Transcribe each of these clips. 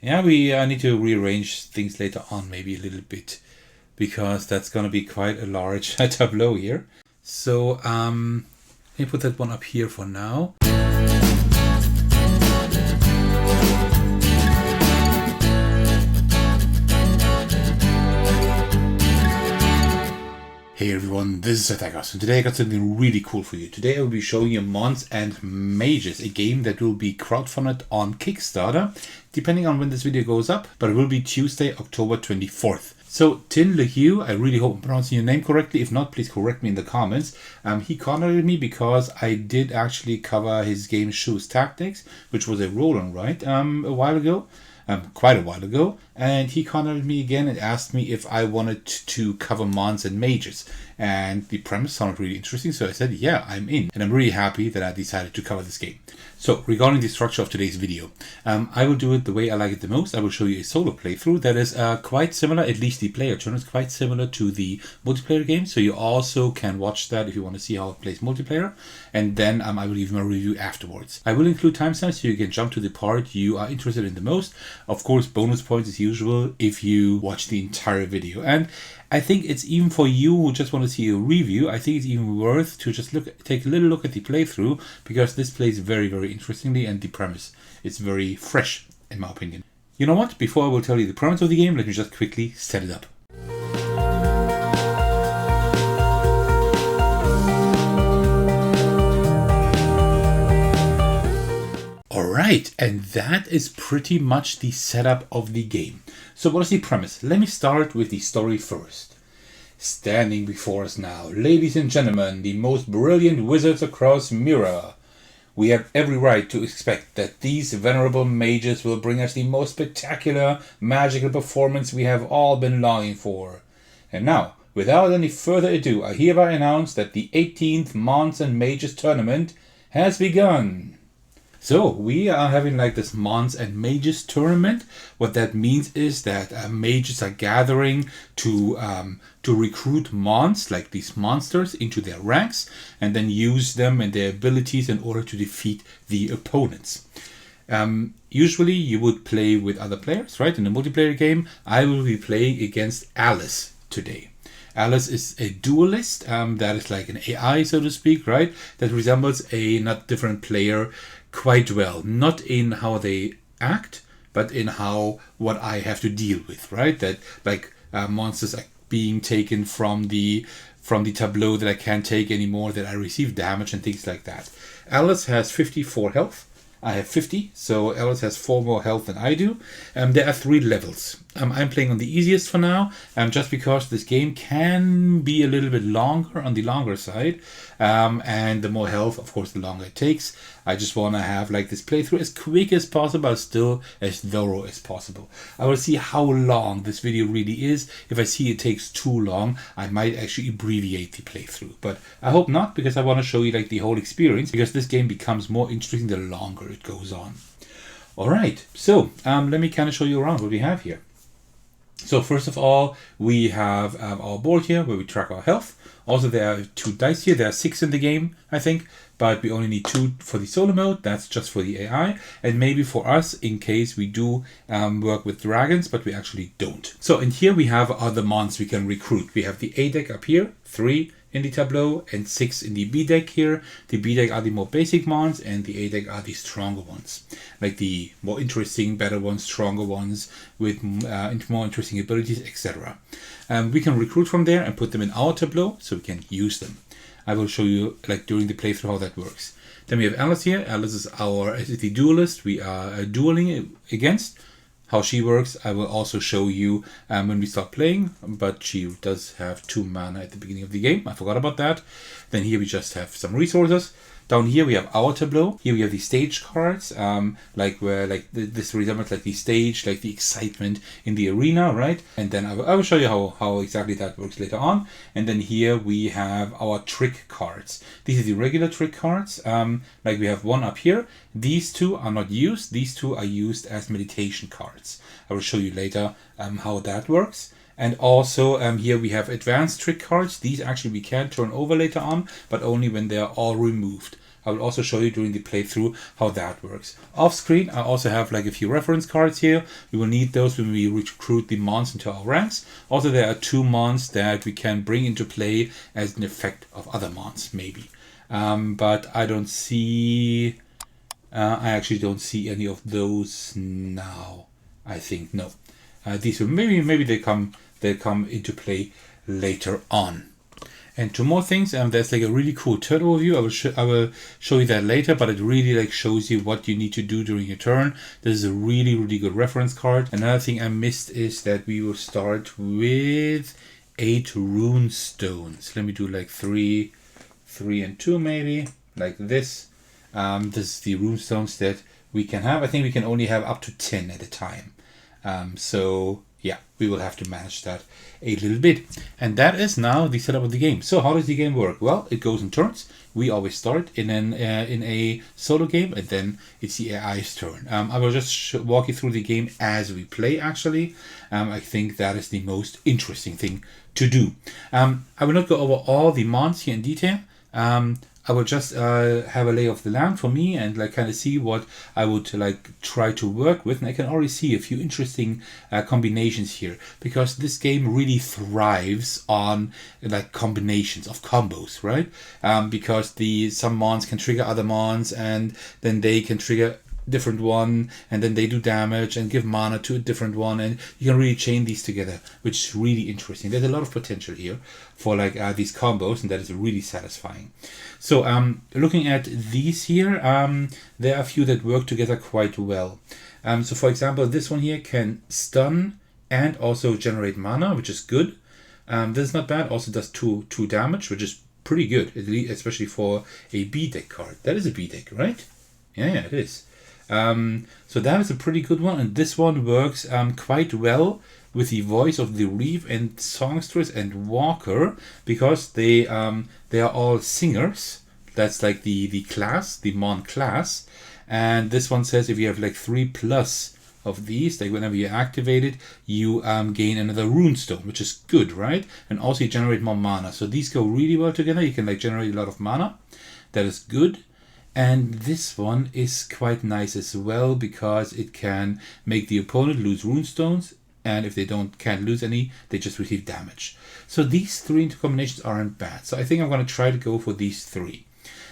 Yeah, we need to rearrange things later on, maybe a little bit, because that's going to be quite a large tableau here. So let me put that one up here for now. Hey everyone, this is Attackers, and today I got something really cool for you. Today I will be showing you Mons and Mages, a game that will be crowdfunded on Kickstarter, depending on when this video goes up, but it will be Tuesday, October 24th. So, Tin LeHue, I really hope I'm pronouncing your name correctly. If not, please correct me in the comments. He contacted me because I did actually cover his game Shoes Tactics, which was a roll and write a while ago. Quite a while ago, and he contacted me again and asked me if I wanted to cover Mons and Mages, and the premise sounded really interesting, so I said yeah, I'm in, and I'm really happy that I decided to cover this game. So regarding the structure of today's video, I will do it the way I like it the most. I will show you a solo playthrough that is quite similar, at least the player turn is quite similar to the multiplayer game, so you also can watch that if you want to see how it plays multiplayer, and then I will leave my review afterwards. I will include timestamps so you can jump to the part you are interested in the most. Of course, bonus points as usual if you watch the entire video. And I think it's even for you who just want to see a review, I think it's even worth to just take a little look at the playthrough, because this plays very, very interestingly, and the premise is very fresh, in my opinion. You know what? Before I will tell you the premise of the game, let me just quickly set it up. Alright, and that is pretty much the setup of the game. So what is the premise? Let me start with the story first. Standing before us now, ladies and gentlemen, the most brilliant wizards across Mirror. We have every right to expect that these venerable mages will bring us the most spectacular magical performance we have all been longing for. And now, without any further ado, I hereby announce that the 18th Mons and Mages tournament has begun. So we are having like this Mons and Mages tournament. What that means is that mages are gathering to recruit mons, like these monsters, into their ranks, and then use them and their abilities in order to defeat the opponents. Usually you would play with other players, right? In a multiplayer game, I will be playing against Alice today. Alice is a duelist, that is like an AI, so to speak, right? That resembles a not different player quite well. Not in how they act, but in what I have to deal with, right? That like monsters are being taken from the tableau that I can't take anymore, that I receive damage and things like that. Alice has 54 health. I have 50, so Alice has 4 more health than I do. There are 3 levels. I'm playing on the easiest for now, just because this game can be a little bit longer, on the longer side. And the more health, of course, the longer it takes. I just want to have like this playthrough as quick as possible, but still as thorough as possible. I will see how long this video really is. If I see it takes too long, I might actually abbreviate the playthrough. But I hope not, because I want to show you like the whole experience, because this game becomes more interesting the longer it goes on. Alright, so let me kind of show you around what we have here. So first of all, we have our board here where we track our health. Also, there are 2 dice here. There are 6 in the game, I think, but we only need 2 for the solo mode. That's just for the AI, and maybe for us in case we do work with dragons, but we actually don't. So in here we have other mons we can recruit. We have the A deck up here, 3 in the tableau, and 6 in the B deck here. The B deck are the more basic mons, and the A deck are the stronger ones, like the more interesting, better ones, stronger ones with more interesting abilities, etc. We can recruit from there and put them in our tableau so we can use them. I will show you like during the playthrough how that works. Then we have Alice here. Alice is the duelist we are dueling against. How she works, I will also show you when we start playing, but she does have 2 mana at the beginning of the game. I forgot about that. Then here we just have some resources. Down here we have our tableau. Here we have the stage cards, this resembles like the stage, like the excitement in the arena, right? And then I will show you how exactly that works later on. And then here we have our trick cards. These are the regular trick cards, like we have 1 up here. These 2 are not used. These 2 are used as meditation cards. I will show you later how that works. And also here we have advanced trick cards. These actually we can turn over later on, but only when they are all removed. I will also show you during the playthrough how that works. Off screen, I also have like a few reference cards here. We will need those when we recruit the mons into our ranks. Also, there are 2 mons that we can bring into play as an effect of other mons, maybe. But I don't see... I actually don't see any of those now. I think no. These will maybe they come into play later on. And 2 more things. There's like a really cool turn overview. I will show you that later, but it really like shows you what you need to do during your turn. This is a really good reference card. Another thing I missed is that we will start with 8 rune stones. Let me do like 3 and 2 maybe, like this. This is the rune stones that we can have. I think we can only have up to 10 at a time. So yeah, we will have to manage that a little bit. And that is now the setup of the game. So how does the game work? Well, it goes in turns. We always start in a solo game, and then it's the AI's turn. I will just walk you through the game as we play, actually. I think that is the most interesting thing to do. I will not go over all the mons here in detail. I will just have a lay of the land for me and like kind of see what I would like try to work with. And I can already see a few interesting combinations here, because this game really thrives on like combinations of combos, right? Because some mons can trigger other mons, and then they can trigger different one, and then they do damage and give mana to a different one, and you can really chain these together, which is really interesting. There's a lot of potential here for like these combos, and that is really satisfying. So looking at these here, there are a few that work together quite well. So for example, this one here can stun and also generate mana, which is good. This is not bad. Also does 2 damage, which is pretty good, especially for a B deck card. That is a B deck, right? Yeah, it is. So that is a pretty good one, and this one works quite well with the voice of the Reeve and Songstress and Walker, because they are all singers. That's like the class, the Mon class. And this one says if you have like 3+ of these, like whenever you activate it, you gain another runestone, which is good, right? And also you generate more mana. So these go really well together. You can like generate a lot of mana. That is good. And this one is quite nice as well, because it can make the opponent lose runestones, and if they can't lose any, they just receive damage. So these 3 combinations aren't bad. So I think I'm going to try to go for these 3.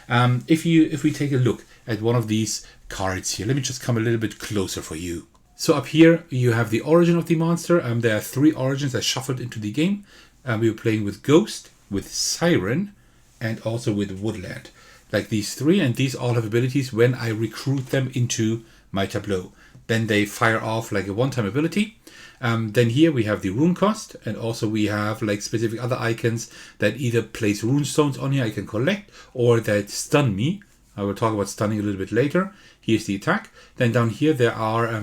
If we take a look at one of these cards here, let me just come a little bit closer for you. So up here you have the origin of the monster. There are 3 origins that shuffled into the game. We were playing with Ghost, with Siren, and also with Woodland. Like these 3, and these all have abilities when I recruit them into my tableau. Then they fire off like a one-time ability. Then here we have the rune cost, and also we have like specific other icons that either place runestones on here I can collect, or that stun me. I will talk about stunning a little bit later. Here's the attack. Then down here there are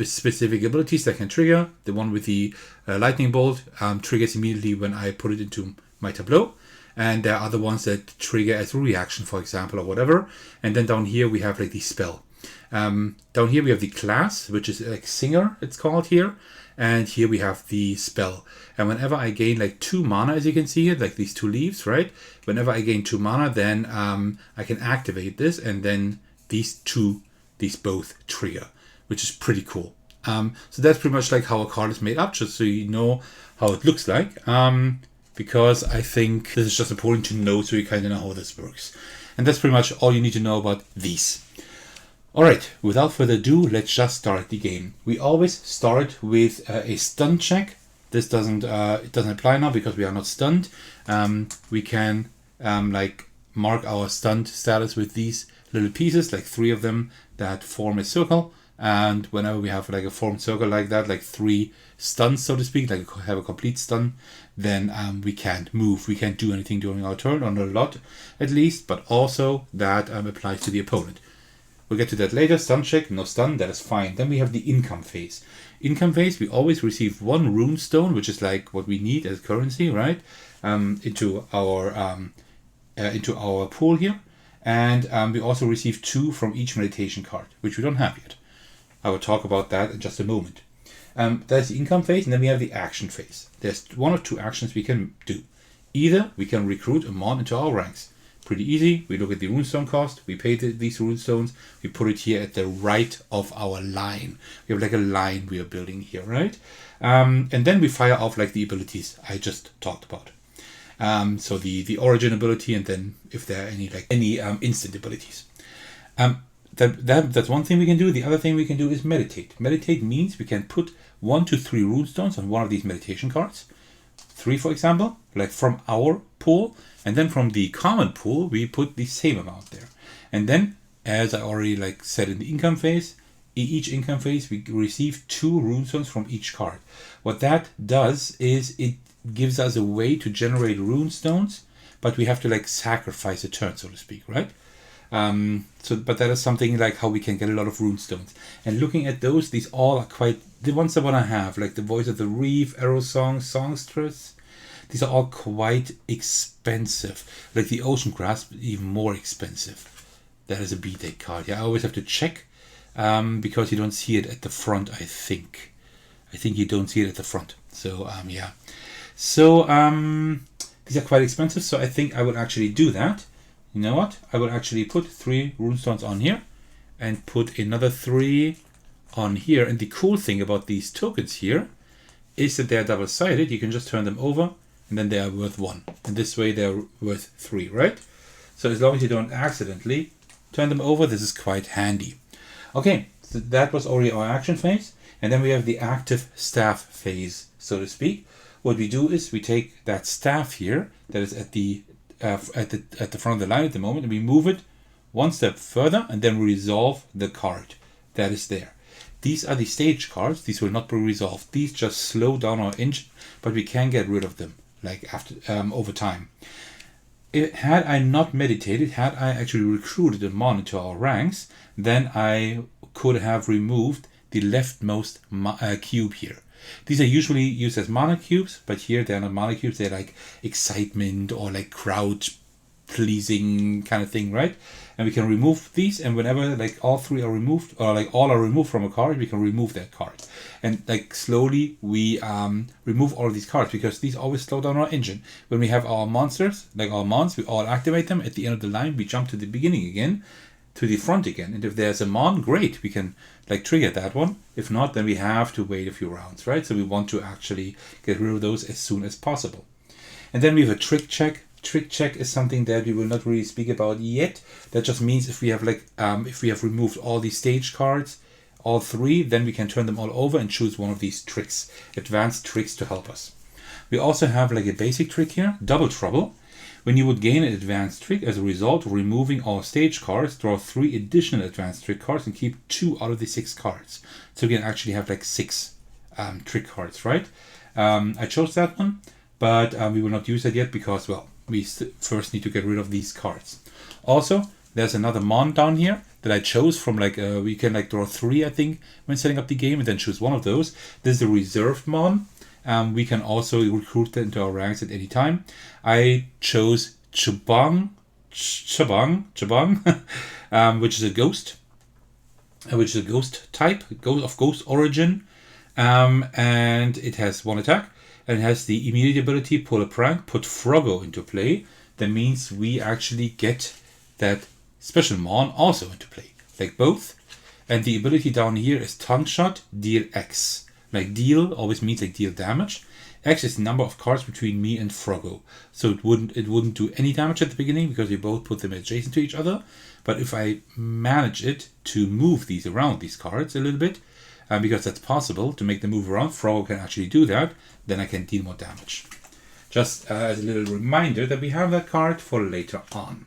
specific abilities that can trigger. The one with the lightning bolt triggers immediately when I put it into my tableau. And there are other ones that trigger as a reaction, for example, or whatever. And then down here we have like the spell. Down here we have the class, which is like singer, it's called here. And here we have the spell. And whenever I gain like 2 mana, as you can see here, like these 2 leaves, right? Whenever I gain 2 mana, then I can activate this, and then these both trigger, which is pretty cool. So that's pretty much like how a card is made up, just so you know how it looks like. Because I think this is just important to know, so you kind of know how this works. And that's pretty much all you need to know about these. Alright, without further ado, let's just start the game. We always start with a stun check. This doesn't apply now because we are not stunned. We can like mark our stunned status with these little pieces, like 3 of them that form a circle. And whenever we have like a formed circle like that, like 3 stuns, so to speak, like have a complete stun, then we can't move. We can't do anything during our turn, or not a lot at least, but also that applies to the opponent. We'll get to that later. Stun check, no stun, that is fine. Then we have the income phase. Income phase, we always receive 1 rune stone, which is like what we need as currency, right? Into our pool here. And we also receive 2 from each meditation card, which we don't have yet. I will talk about that in just a moment. That's the income phase, and then we have the action phase. There's 1 or 2 actions we can do. Either we can recruit a mon into our ranks. Pretty easy. We look at the runestone cost. We pay these runestones. We put it here at the right of our line. We have like a line we are building here, right? And then we fire off like the abilities I just talked about. So the origin ability, and then if there are any instant abilities. That's one thing we can do. The other thing we can do is meditate. Meditate means we can put 1 to 3 runestones on one of these meditation cards. 3, for example, like from our pool, and then from the common pool we put the same amount there. And then, as I already like said in the income phase, each income phase we receive 2 runestones from each card. What that does is it gives us a way to generate runestones, but we have to like sacrifice a turn, so to speak, right? But that is something like how we can get a lot of runestones. And looking at those, these all are quite the ones I want to have, like the Voice of the Reef, Arrow Song, Songstress. These are all quite expensive. Like the Ocean Grasp, even more expensive. That is a B-Deck card. Yeah, I always have to check because you don't see it at the front. I think you don't see it at the front. So yeah. So these are quite expensive. So I think I would actually do that. You know what? I will actually put 3 runestones on here and put another 3 on here. And the cool thing about these tokens here is that they're double-sided. You can just turn them over and then they are worth 1. And this way they're worth 3, right? So as long as you don't accidentally turn them over, this is quite handy. Okay, so that was already our action phase. And then we have the active staff phase, so to speak. What we do is we take that staff here that is at the front of the line at the moment, and we move it 1 step further, and then we resolve the card that is there. These are the stage cards. These will not be resolved. These just slow down our engine, but we can get rid of them like after over time. Had I not meditated, had I actually recruited a mon into our ranks, then I could have removed the leftmost cube here. These are usually used as mana cubes, but here they're not mana cubes. They're like excitement or like crowd pleasing kind of thing, right? And we can remove these, and whenever like all 3 are removed, or like all are removed from a card, we can remove that card. And like slowly we remove all of these cards, because these always slow down our engine. When we have our monsters, like our mons, we all activate them. At the end of the line, we jump to the beginning again, to the front again. And if there's a mon, great, we can like trigger that one. If not, then we have to wait a few rounds, right? So we want to actually get rid of those as soon as possible. And then we have a trick check. Trick check is something that we will not really speak about yet. That just means if we have like if we have removed all these stage cards, all 3, then we can turn them all over and choose one of these tricks, advanced tricks to help us. We also have like a basic trick here, Double Trouble. When you would gain an advanced trick as a result of removing all stage cards, draw 3 additional advanced trick cards and keep 2 out of the 6 cards. So we can actually have like 6 trick cards, right? I chose that one, but we will not use that yet because, well, we first need to get rid of these cards. Also, there's another mon down here that I chose from like, we can like draw 3, I think, when setting up the game, and then choose one of those. This is the reserved mon. We can also recruit that into our ranks at any time. I chose Chabang, which is a ghost, type, of ghost origin, and it has 1 attack, and it has the immediate ability, pull a prank, put Froggo into play. That means we actually get that special mon also into play, like both. And the ability down here is tongue shot, deal X. Like deal always means like deal damage. X is the number of cards between me and Froggo. So it wouldn't do any damage at the beginning because we both put them adjacent to each other. But if I manage it to move these around, these cards a little bit, because that's possible to make them move around, Froggo can actually do that, then I can deal more damage. Just as a little reminder that we have that card for later on.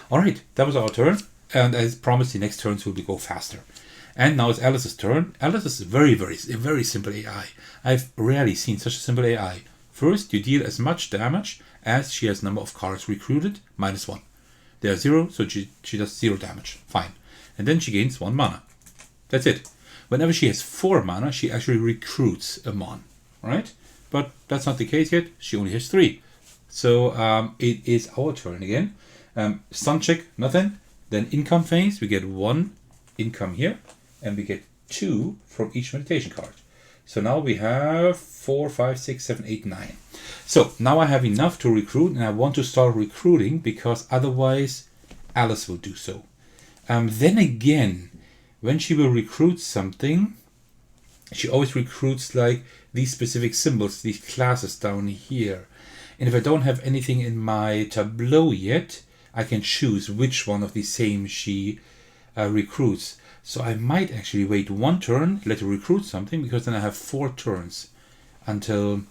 Alright, that was our turn. And as promised, the next turns will go faster. And now it's Alice's turn. Alice is a very simple AI. I've rarely seen such a simple AI. First, you deal as much damage as she has number of cards recruited, -1. They are 0, so she does 0 damage. Fine. And then she gains 1 mana. That's it. Whenever she has 4 mana, she actually recruits a mon. Right? But that's not the case yet. She only has 3. So it is our turn again. Stun check, nothing. Then income phase, we get 1 income here. And we get 2 from each meditation card. So now we have 4, 5, 6, 7, 8, 9. So now I have enough to recruit, and I want to start recruiting because otherwise Alice will do so. Then again, when she will recruit something, she always recruits like these specific symbols, these classes down here. And if I don't have anything in my tableau yet, I can choose which one of the same she recruits. So I might actually wait one turn, let her recruit something, because then I have 4 turns until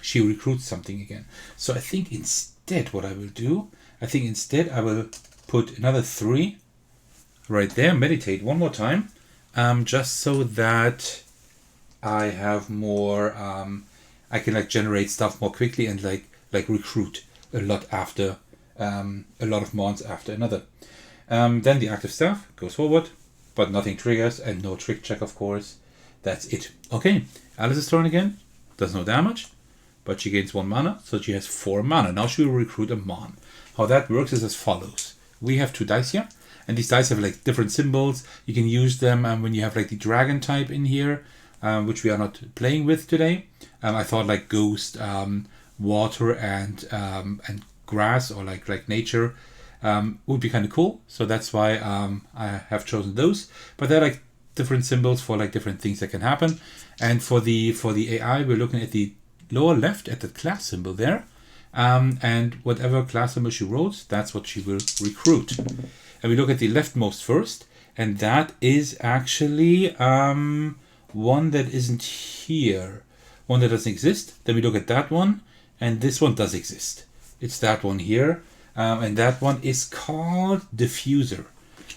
she recruits something again. So I think instead what I will do, I will put another 3 right there, meditate one more time, just so that I have more, I can like generate stuff more quickly and like recruit a lot after, a lot of mons after another. Then the active staff goes forward, but nothing triggers and no trick check, of course. That's it. Okay, Alice's turn again. Does no damage, but she gains 1 mana, so she has 4 mana. Now she will recruit a mon. How that works is as follows. We have 2 dice here, and these dice have like different symbols. You can use them when you have like the dragon type in here, which we are not playing with today. I thought like ghost, water, and grass, or like nature would be kind of cool. So that's why I have chosen those. But they're like different symbols for like different things that can happen. And for the AI, we're looking at the lower left at the class symbol there. And whatever class symbol she rolls, that's what she will recruit. And we look at the leftmost first, and that is actually one that isn't here. One that doesn't exist. Then we look at that one, and this one does exist. It's that one here, and that one is called Diffuser.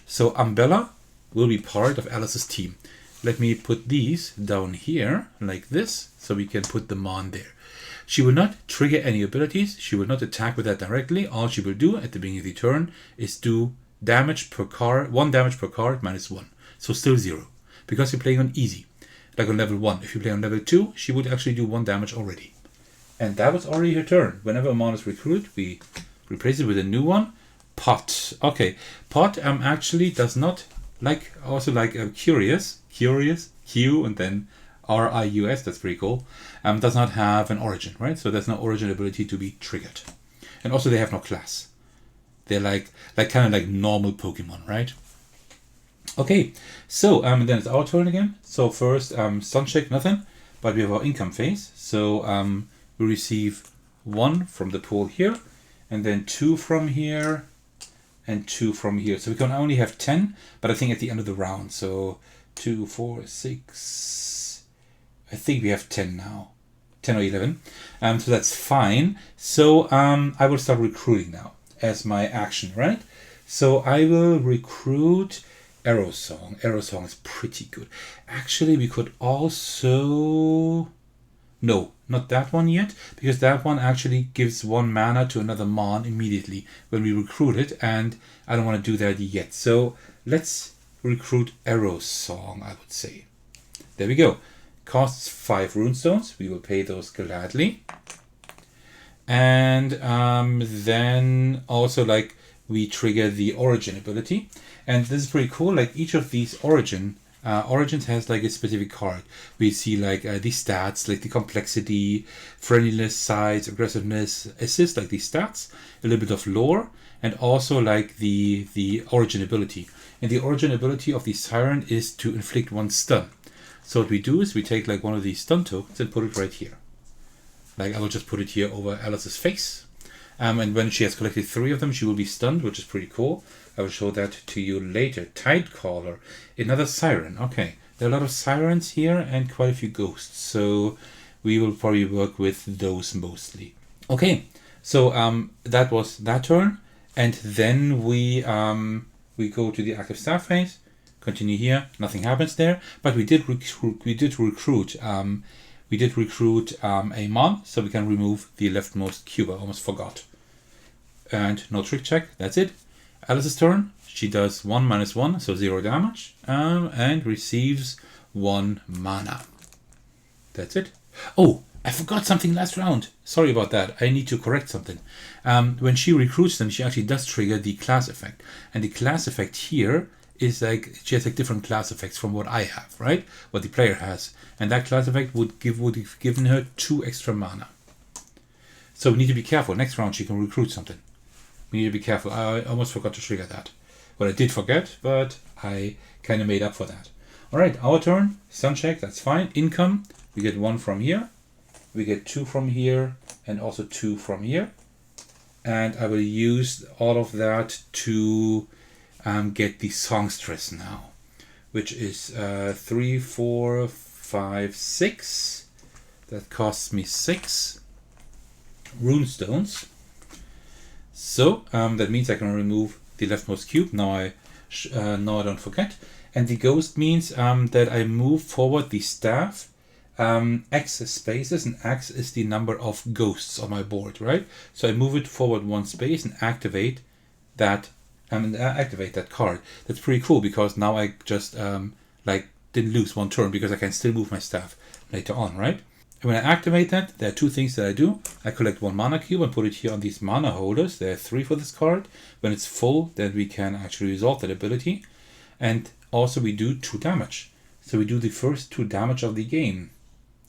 So Umbella will be part of Alice's team. Let me put these down here like this, so we can put them on there. She will not trigger any abilities. She will not attack with that directly. All she will do at the beginning of the turn is do damage per card, 1 damage per card minus 1. So still 0, because you're playing on easy, like on level 1. If you play on level 2, she would actually do 1 damage already. And that was already her turn. Whenever a mon is recruited, we replace it with a new one. Pot. Okay, pot actually does not like, also like curious, Q and then RIUS, that's pretty cool, does not have an origin, right? So there's no origin ability to be triggered. And also they have no class. They're like kind of like normal Pokemon, right? Okay, so then it's our turn again. So first, stun check, nothing, but we have our income phase. So we receive 1 from the pool here, and then 2 from here, and 2 from here. So we can only have 10, but I think at the end of the round. So 2, 4, 6. I think we have 10 now. 10 or 11. So that's fine. So I will start recruiting now as my action, right? So I will recruit Arrow Song. Arrow Song is pretty good. Actually, we could also... No, not that one yet, because that one actually gives 1 mana to another mon immediately when we recruit it, and I don't want to do that yet. So let's recruit Arrow Song, I would say. There we go. Costs 5 runestones. We will pay those gladly. And then also like we trigger the origin ability. And this is pretty cool. Like each of these origins has like a specific card. We see like the stats, like the complexity, friendliness, size, aggressiveness, assist, like these stats, a little bit of lore, and also like the origin ability. And the origin ability of the Siren is to inflict 1 stun. So what we do is we take like one of these stun tokens and put it right here. Like I will just put it here over Alice's face. And when she has collected 3 of them, she will be stunned, which is pretty cool. I will show that to you later. Tidecaller, another siren. Okay, there are a lot of sirens here and quite a few ghosts. So we will probably work with those mostly. Okay, so that was that turn. And then we go to the active staff phase. Continue here. Nothing happens there, but we did recruit a mon, so we can remove the leftmost cube. I almost forgot. And no trick check. That's it. Alice's turn. She does 1 minus 1, so 0 damage, and receives 1 mana. That's it. Oh, I forgot something last round. Sorry about that. I need to correct something. When she recruits them, she actually does trigger the class effect, and the class effect here is like she has like different class effects from what I have, right? What the player has, and that class effect would have given her 2 extra mana. So we need to be careful. Next round she can recruit something. We need to be careful. I almost forgot to trigger that. Well, I did forget, but I kind of made up for that. Alright, our turn. Stun check, that's fine. Income, we get 1 from here. We get 2 from here, and also 2 from here. And I will use all of that to get the songstress now, which is 3, 4, 5, 6. That costs me 6 runestones. So that means I can remove the leftmost cube. Now I don't forget. And the ghost means that I move forward the staff X spaces, and X is the number of ghosts on my board, right? So I move it forward 1 space and activate that card. That's pretty cool because now I just didn't lose 1 turn because I can still move my staff later on, right? And when I activate that, there are 2 things that I do. I collect 1 mana cube and put it here on these mana holders. There are 3 for this card. When it's full, then we can actually resolve that ability. And also we do 2 damage. So we do the first 2 damage of the game.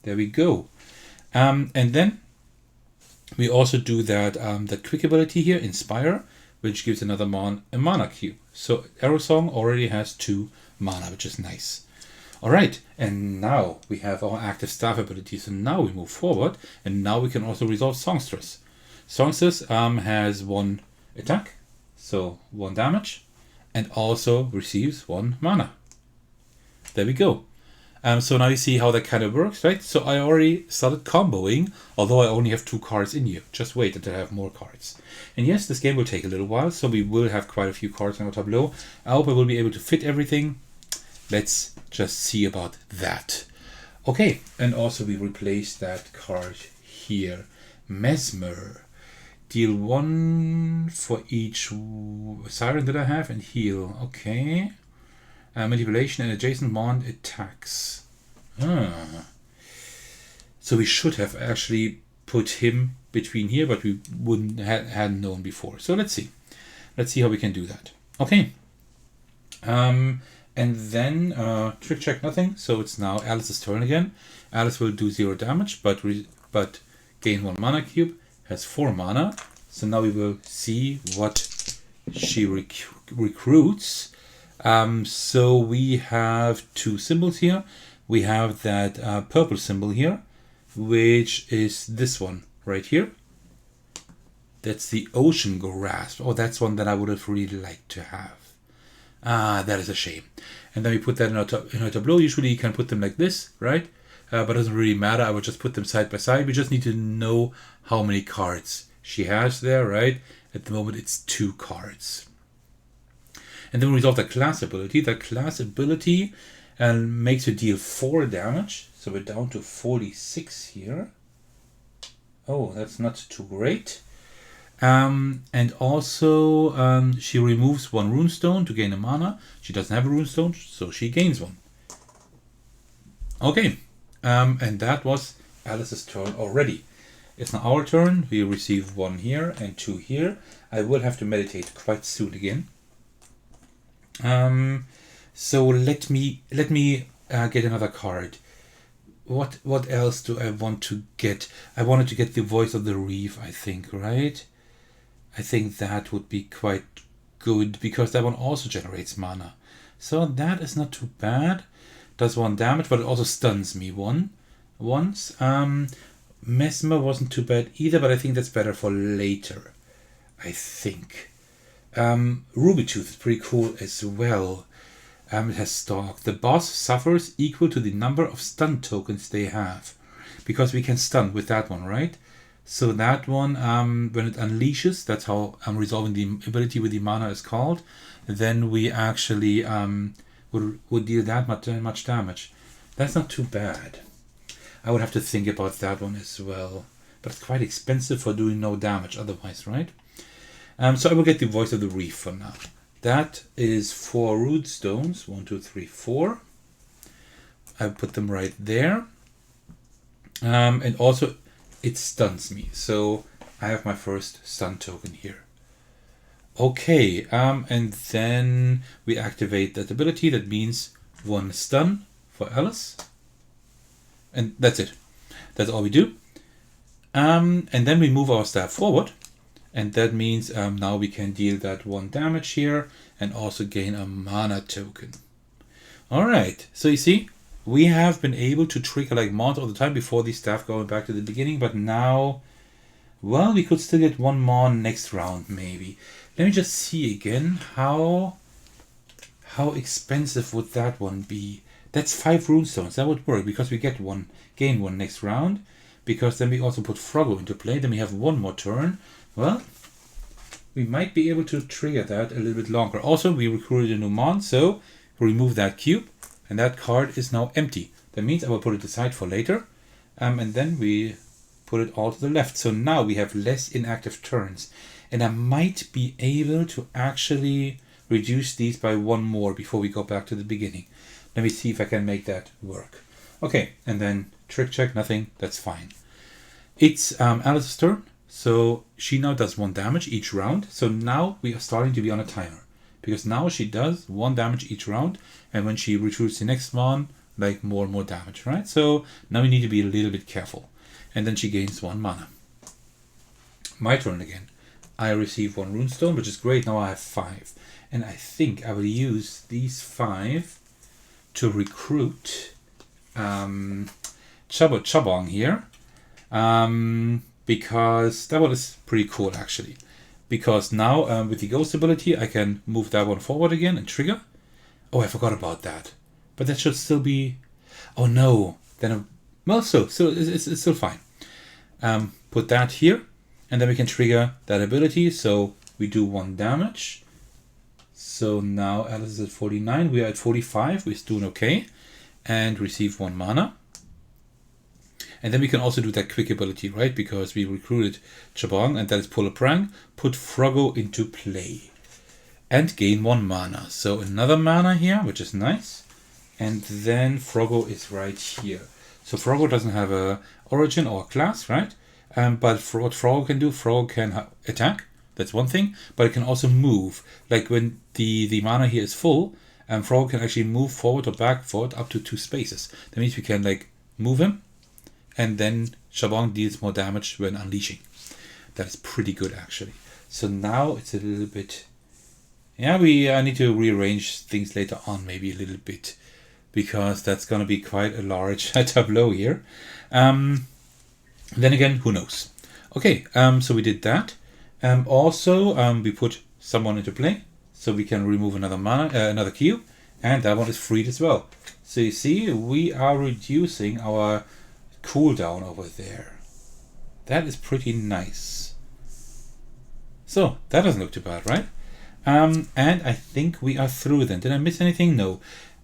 There we go. And then we also do that quick ability here, Inspire, which gives another a mana cube. So Arrow Song already has 2 mana, which is nice. Alright, and now we have our active staff ability. So now we move forward, and now we can also resolve Songstress. Songstress has 1 attack, so 1 damage, and also receives 1 mana. There we go. So now you see how that kind of works, right? So I already started comboing, although I only have 2 cards in here. Just wait until I have more cards. And yes, this game will take a little while, so we will have quite a few cards in our tableau. I hope I will be able to fit everything. Let's just see about that. Okay, and also we replace that card here. Mesmer. Deal 1 for each siren that I have and heal. Okay. Manipulation and adjacent mon attacks. So we should have actually put him between here, but we hadn't known before. So let's see. Let's see how we can do that. Okay. And then trick check nothing. So it's now Alice's turn again. Alice will do 0 damage, but gain 1 mana cube. Has 4 mana. So now we will see what she recruits. So we have 2 symbols here. We have that purple symbol here, which is this one right here. That's the Ocean Grasp. Oh, that's one that I would have really liked to have. That is a shame. And then we put that in our tableau. Usually you can put them like this, right? But it doesn't really matter. I would just put them side by side. We just need to know how many cards she has there, right? At the moment it's 2 cards. And then we resolve the class ability. The class ability makes you deal 4 damage. So we're down to 46 here. Oh, that's not too great. And also she removes 1 runestone to gain a mana. She doesn't have a runestone, so she gains 1. Okay. And that was Alice's turn already. It's now our turn. We receive 1 here and 2 here. I will have to meditate quite soon again. So let me get another card. What else do I want to get? I wanted to get the Voice of the Reef, I think, right? I think that would be quite good because that one also generates mana. So that is not too bad. Does 1 damage, but it also stuns me once. Mesmer wasn't too bad either, but I think that's better for later. I think. Ruby Tooth is pretty cool as well. It has Stalk. The boss suffers equal to the number of stun tokens they have. Because we can stun with that one, right? So that one, when it unleashes, that's how resolving the ability with the mana is called. Then we actually would deal that much damage. That's not too bad. I would have to think about that one as well. But it's quite expensive for doing no damage otherwise, right? So I will get the Voice of the Reef for now. That is 4 root stones. 1, 2, 3, 4. I put them right there. And also it stuns me. So I have my first stun token here. Okay, and then we activate that ability. That means 1 stun for Alice. And that's it. That's all we do. And then we move our staff forward. And that means now we can deal that 1 damage here and also gain a mana token. Alright, so you see, we have been able to trigger like Mons all the time before the staff going back to the beginning, but now, well, we could still get 1 more next round maybe. Let me just see again, how expensive would that one be? That's 5 runestones, that would work because we get gain 1 next round, because then we also put Froggo into play, then we have 1 more turn. Well, we might be able to trigger that a little bit longer. Also, we recruited a new Mons, so remove that cube, and that card is now empty. That means I will put it aside for later, and then we put it all to the left. So now we have less inactive turns, and I might be able to actually reduce these by 1 more before we go back to the beginning. Let me see if I can make that work. Okay, and then trick check, nothing, that's fine. It's Alice's turn, so she now does 1 damage each round. So now we are starting to be on a timer, because now she does 1 damage each round, and when she recruits the next one, like more and more damage, right? So now we need to be a little bit careful. And then she gains 1 mana. My turn again. I receive 1 runestone, which is great. Now I have 5. And I think I will use these 5 to recruit Chabong here. Because that one is pretty cool actually. Because now with the ghost ability, I can move that one forward again and trigger. Oh, I forgot about that. But that should still be... Oh no. Then well, so it's still fine. Put that here, and then we can trigger that ability. So we do 1 damage. So now Alice is at 49. We are at 45. We're doing okay. And receive 1 mana. And then we can also do that quick ability, right? Because we recruited Chabong, and that is pull a prank. Put Froggo into play. And gain 1 mana. So another mana here, which is nice. And then Froggo is right here. So Froggo doesn't have a origin or a class, right? But for what Froggo can do, Froggo can attack. That's one thing. But it can also move. Like when the mana here is full, Froggo can actually move forward or back forward up to 2 spaces. That means we can like move him. And then Chabong deals more damage when unleashing. That is pretty good actually. So now it's a little bit... Yeah, I need to rearrange things later on maybe a little bit. Because that's going to be quite a large tableau here. Then again, who knows? Okay, so we did that. Also, we put someone into play. So we can remove another mana, another cube. And that one is freed as well. So you see, we are reducing our cooldown over there. That is pretty nice. So that doesn't look too bad, right? And I think we are through then. Did I miss anything? No.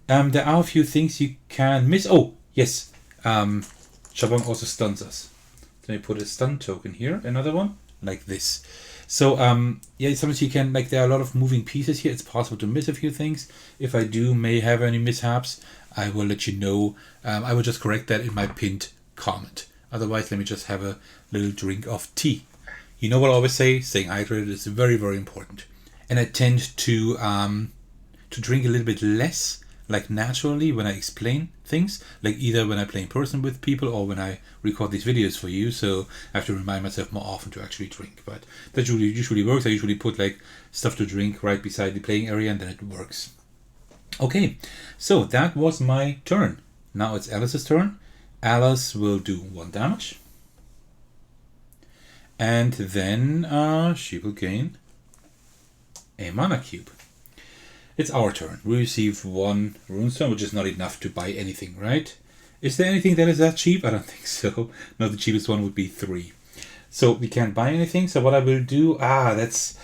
There are a few things you can miss. Oh, yes. Chabong also stuns us. Let me put a stun token here. Another one like this. So yeah, sometimes you can, like, there are a lot of moving pieces here. It's possible to miss a few things. If I may have any mishaps, I will let you know. I will just correct that in my pinned comment. Otherwise, let me just have a little drink of tea. You know what I always say? Staying hydrated is very, very important. And I tend to drink a little bit less, like naturally, when I explain things, like either when I play in person with people or when I record these videos for you. So I have to remind myself more often to actually drink. But that usually works. I usually put like stuff to drink right beside the playing area, and then it works. Okay, so that was my turn. Now it's Alice's turn. Alice will do 1 damage. And then she will gain a mana cube. It's our turn. We receive 1 runestone, which is not enough to buy anything, right? Is there anything that is that cheap? I don't think so. No, the cheapest one would be 3. So we can't buy anything. So what I will do, that's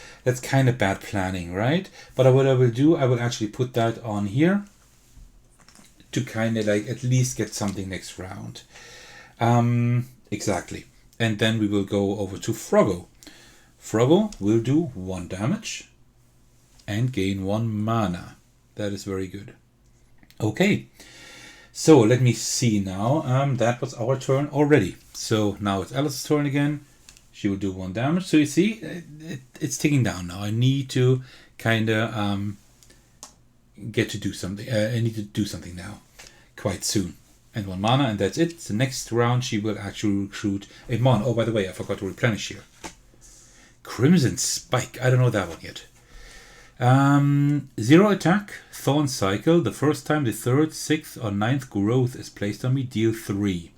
kind of bad planning, right? But what I will do, I will actually put that on here to kind of like at least get something next round. Exactly. And then we will go over to Froggo. Froggo will do 1 damage and gain 1 mana. That is very good. Okay, so let me see now. That was our turn already. So now it's Alice's turn again. She will do 1 damage. So you see, it's ticking down now. I need to kind of get to do something. I need to do something now, quite soon. and 1 mana, and that's it. The next round she will actually recruit a Mon. Oh, by the way, I forgot to replenish here. Crimson Spike. I don't know that one yet. 0 attack, Thorn Cycle. The first time the 3rd, 6th, or 9th growth is placed on me, deal 3.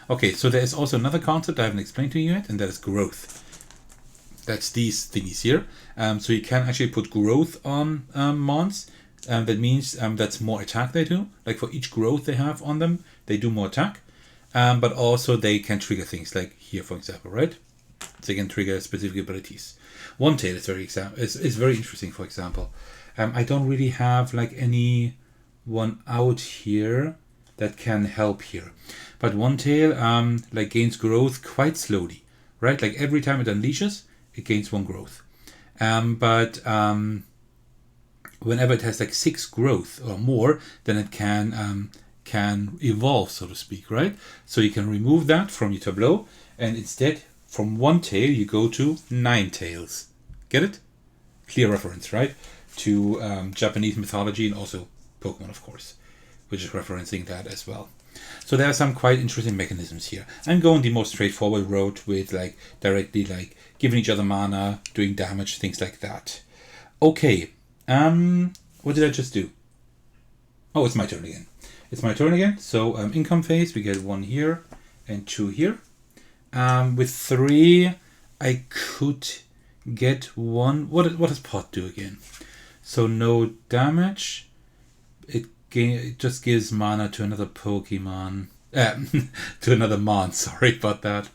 Okay, so there is also another concept I haven't explained to you yet, and that is growth. That's these thingies here. So you can actually put growth on Mons. That means that's more attack they do. Like for each growth they have on them, they do more attack. But also they can trigger things, like here, for example, right? They can trigger specific abilities. One Tail is very interesting, for example. I don't really have like any one out here that can help here. But One Tail like gains growth quite slowly, right? Like every time it unleashes, it gains 1 growth. But whenever it has like 6 growth or more, then it can evolve, so to speak, right? So you can remove that from your tableau, and instead from 1 tail you go to 9 tails. Get it? Clear reference, right? To Japanese mythology and also Pokemon, of course, which is referencing that as well. So there are some quite interesting mechanisms here. I'm going the most straightforward road with like directly like giving each other mana, doing damage, things like that. Okay, what did I just do? Oh, it's my turn again. It's my turn again. So income phase, we get 1 here and 2 here. With 3, I could get 1. What does pot do again? So no damage. It just gives mana to another Pokemon. To another Mon. Sorry about that.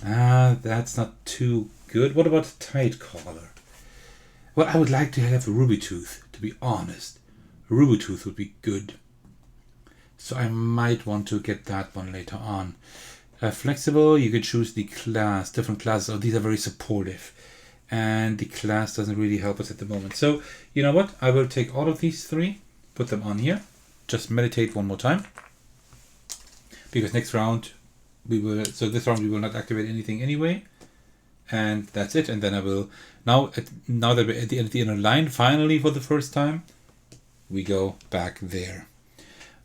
That's not too good. What about Tidecaller? Well, I would like to have a Ruby Tooth, to be honest. A Ruby Tooth would be good. So I might want to get that one later on. Flexible, you can choose the class, different classes. Oh, these are very supportive. And the class doesn't really help us at the moment. So, you know what? I will take all of these 3, put them on here. Just meditate one more time. Because next round, this round we will not activate anything anyway. And that's it. And then I will, now that we're at the end of the inner line, finally for the first time, we go back there.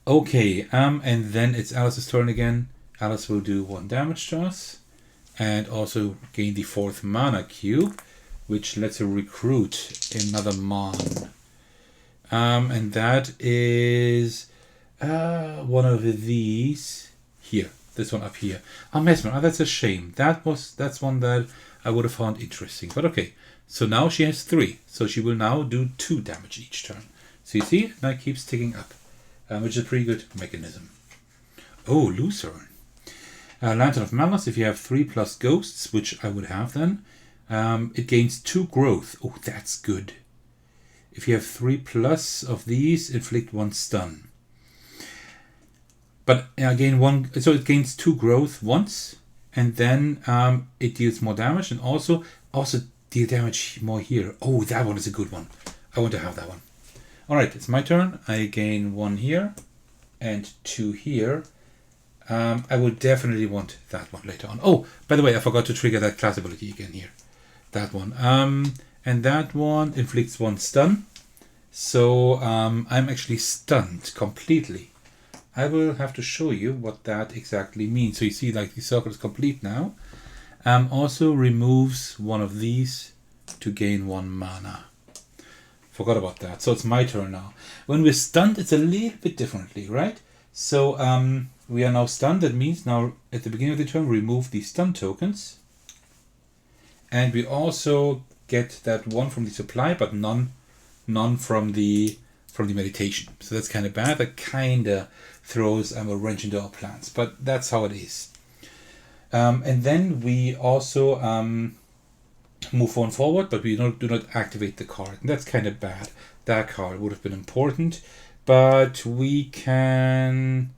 Okay, and then it's Alice's turn again. Alice will do 1 damage to us. And also gain the 4th mana cube, which lets her recruit another Mon. And that is one of these here. This one up here. Mesmer. Oh, that's a shame. That's one that I would have found interesting. But okay. So now she has 3. So she will now do 2 damage each turn. So you see, now it keeps ticking up, which is a pretty good mechanism. Oh, Lucerne. Lantern of Malice. If you have 3 plus ghosts, which I would have then, it gains 2 growth. Oh, that's good. If you have 3 plus of these, inflict 1 stun. But again, so it gains 2 growth once, and then it deals more damage, and also deal damage more here. Oh, that one is a good one. I want to have that one. All right, it's my turn. I gain 1 here and 2 here. I will definitely want that one later on. Oh, by the way, I forgot to trigger that class ability again here. That one. And that one inflicts 1 stun. So I'm actually stunned completely. I will have to show you what that exactly means. So you see, like, the circle is complete now. Also removes 1 of these to gain 1 mana. Forgot about that. So it's my turn now. When we're stunned, it's a little bit differently, right? So we are now stunned. That means now at the beginning of the turn, remove the stun tokens. And we also get that 1 from the supply, but none from the meditation. So that's kind of bad. That kind of throws a wrench into our plans, but that's how it is. And then we also move on forward, but we do not activate the card. And that's kind of bad. That card would have been important, but we can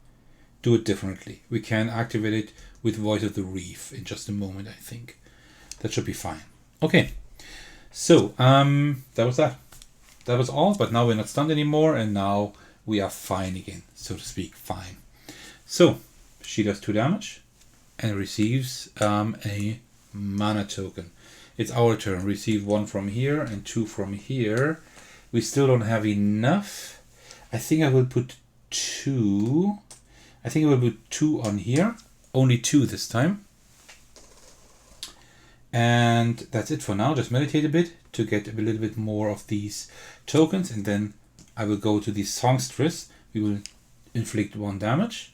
do it differently. We can activate it with Voice of the Reef in just a moment, I think. That should be fine. Okay, so that was that. That was all, but now we're not stunned anymore, and now we are fine again, so to speak, fine. So she does 2 damage and receives a mana token. It's our turn. Receive 1 from here and 2 from here. We still don't have enough. I think I will put 2. I think I will put 2 on here. Only 2 this time. And that's it for now. Just meditate a bit to get a little bit more of these tokens. And then I will go to the songstress. We will inflict 1 damage.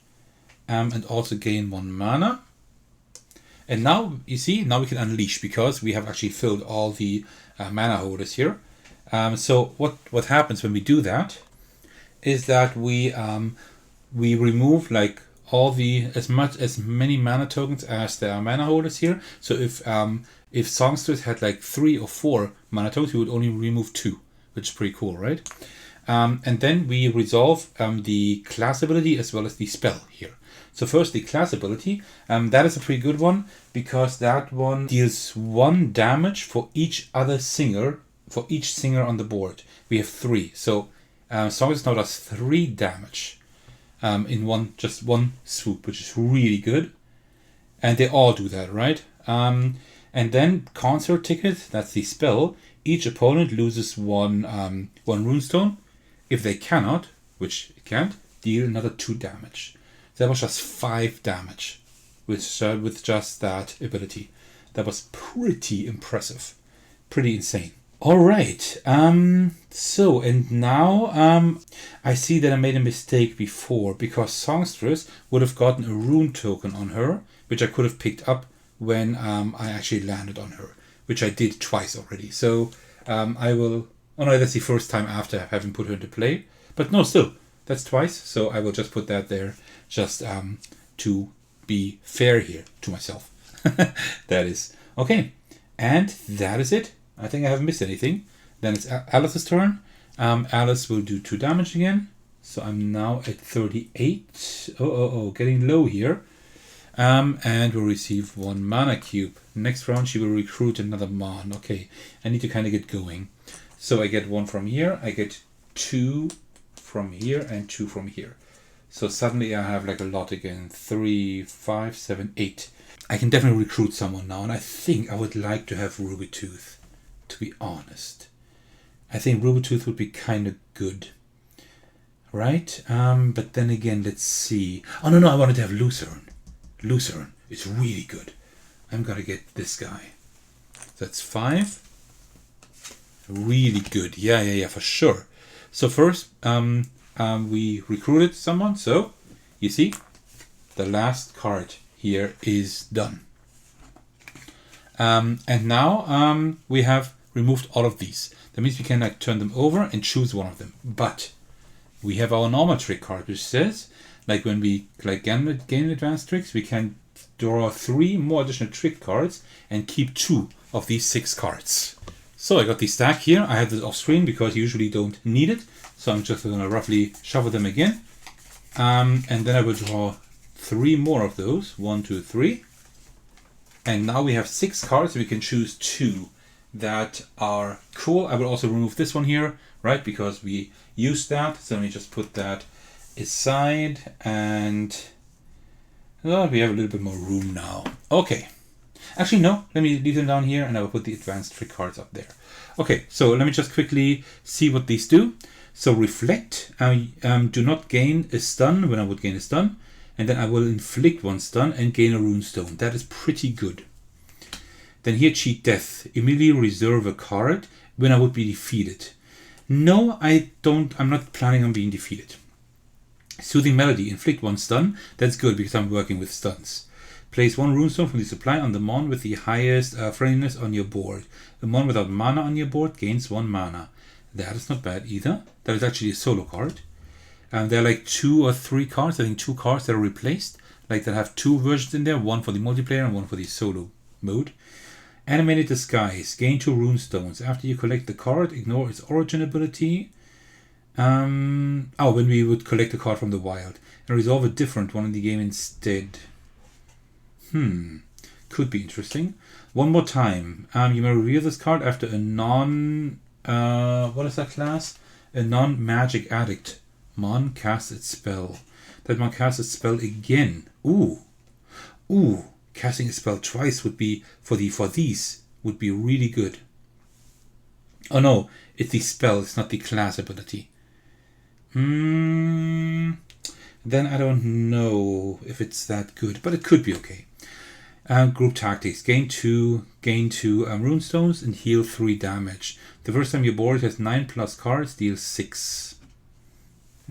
And also gain 1 mana. And now, you see, now we can unleash because we have actually filled all the mana holders here. So what happens when we do that is that we remove like all the as many mana tokens as there are mana holders here. So if songstress had like 3 or 4 mana tokens, we would only remove 2, which is pretty cool, right? And then we resolve the class ability as well as the spell here. So first the class ability, that is a pretty good one because that one deals 1 damage for each singer on the board. We have 3, so songstress now does 3 damage in just one swoop, which is really good. And they all do that, right? And then concert ticket, that's the spell. Each opponent loses one runestone. If they cannot, which it can't, deal another 2 damage. That was just 5 damage with just that ability. That was pretty impressive. Pretty insane. Alright, so and now I see that I made a mistake before because songstress would have gotten a rune token on her, which I could have picked up when I actually landed on her, which I did twice already. So I will, oh no, that's the first time after having put her into play, but no, still, that's twice, so I will just put that there just to be fair here to myself. That is. Okay, and that is it. I think I haven't missed anything. Then it's Alice's turn. Alice will do 2 damage again. So I'm now at 38. Getting low here. And will receive 1 mana cube. Next round she will recruit another Mon. Okay, I need to kind of get going. So I get 1 from here. I get 2 from here and 2 from here. So suddenly I have like a lot again. 3, 5, 7, 8. I can definitely recruit someone now. And I think I would like to have Rubytooth, to be honest. I think Rubytooth would be kind of good. Right? But then again, let's see. Oh, no, I wanted to have Lucerne. Lucerne is really good. I'm going to get this guy. That's 5. Really good. Yeah, for sure. So first, we recruited someone. So, you see, the last card here is done. And now we have removed all of these. That means we can like turn them over and choose one of them. But we have our normal trick card, which says, like when we like gain advanced tricks, we can draw 3 more additional trick cards and keep 2 of these 6 cards. So I got the stack here. I have this off screen because you usually don't need it. So I'm just going to roughly shuffle them again. And then I will draw 3 more of those. 1, 2, 3. And now we have 6 cards. We can choose 2 that are cool. I will also remove this one here, right? Because we used that. So let me just put that aside. And we have a little bit more room now. Okay. Actually, no. Let me leave them down here and I will put the advanced trick cards up there. Okay, so let me just quickly see what these do. So reflect. Do not gain a stun when I would gain a stun. And then I will inflict 1 stun and gain a runestone. That is pretty good. Then here, cheat death. Immediately reserve a card when I would be defeated. No, I don't. I'm not planning on being defeated. Soothing melody. Inflict 1 stun. That's good because I'm working with stuns. Place 1 runestone from the supply on the Mon with the highest friendliness on your board. The Mon without mana on your board gains 1 mana. That is not bad either. That is actually a solo card. There are like 2 or 3 cards, I think 2 cards that are replaced. Like that have 2 versions in there, 1 for the multiplayer and 1 for the solo mode. Animated Disguise. Gain 2 runestones. After you collect the card, ignore its origin ability. When we would collect the card from the wild. And resolve a different one in the game instead. Could be interesting. One more time. You may reveal this card after a what is that class? A non-magic addict. Mon casts its spell. That Mon casts its spell again. Ooh. Casting a spell twice would be for these would be really good. Oh no, it's the spell, it's not the class ability. then I don't know if it's that good, but it could be okay. Group tactics. Gain 2 runestones and heal 3 damage. The first time your board has 9+ cards, deal 6.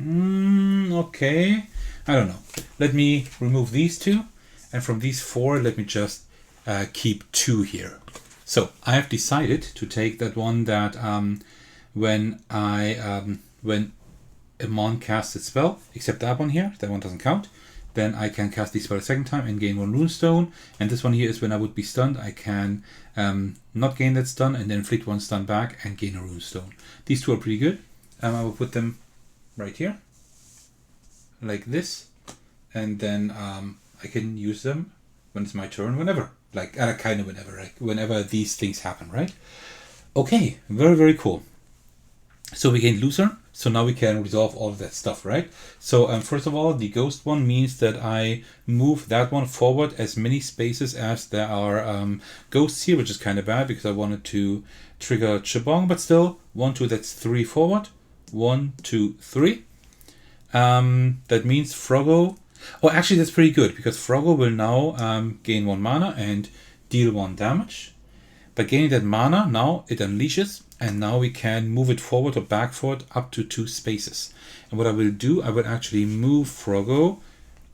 Okay. I don't know. Let me remove these 2. And from these 4, let me just keep 2 here. So I have decided to take that one that when a mon casts its spell, except that one here, that one doesn't count, then I can cast the spell a second time and gain 1 runestone. And this one here is when I would be stunned, I can not gain that stun and then inflict 1 stun back and gain a runestone. These 2 are pretty good. I will put them right here, like this, and then I can use them when it's my turn, whenever. Like, kind of whenever, like whenever these things happen, right? Okay, very, very cool. So we gained Loser, so now we can resolve all of that stuff, right? So first of all, the ghost one means that I move that one forward as many spaces as there are ghosts here, which is kind of bad because I wanted to trigger Chabong, but still, 1, 2, that's 3 forward. 1, 2, 3. That means Froggo. Oh, actually, that's pretty good because Froggo will now gain 1 mana and deal 1 damage. By gaining that mana, now it unleashes, and now we can move it forward or backward up to 2 spaces. And what I will do, I will actually move Froggo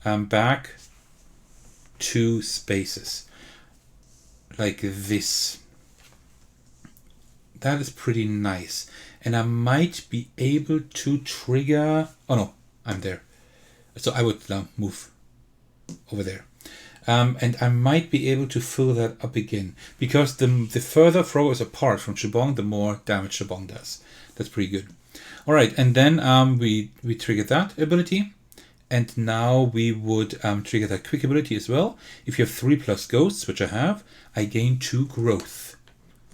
back 2 spaces. Like this. That is pretty nice. And I might be able to trigger... Oh no, I'm there. So I would move over there. And I might be able to fill that up again. Because the further Froggo is apart from Chabong, the more damage Chabong does. That's pretty good. Alright, and then we trigger that ability. And now we would trigger that quick ability as well. If you have 3+ ghosts, which I have, I gain 2 growth.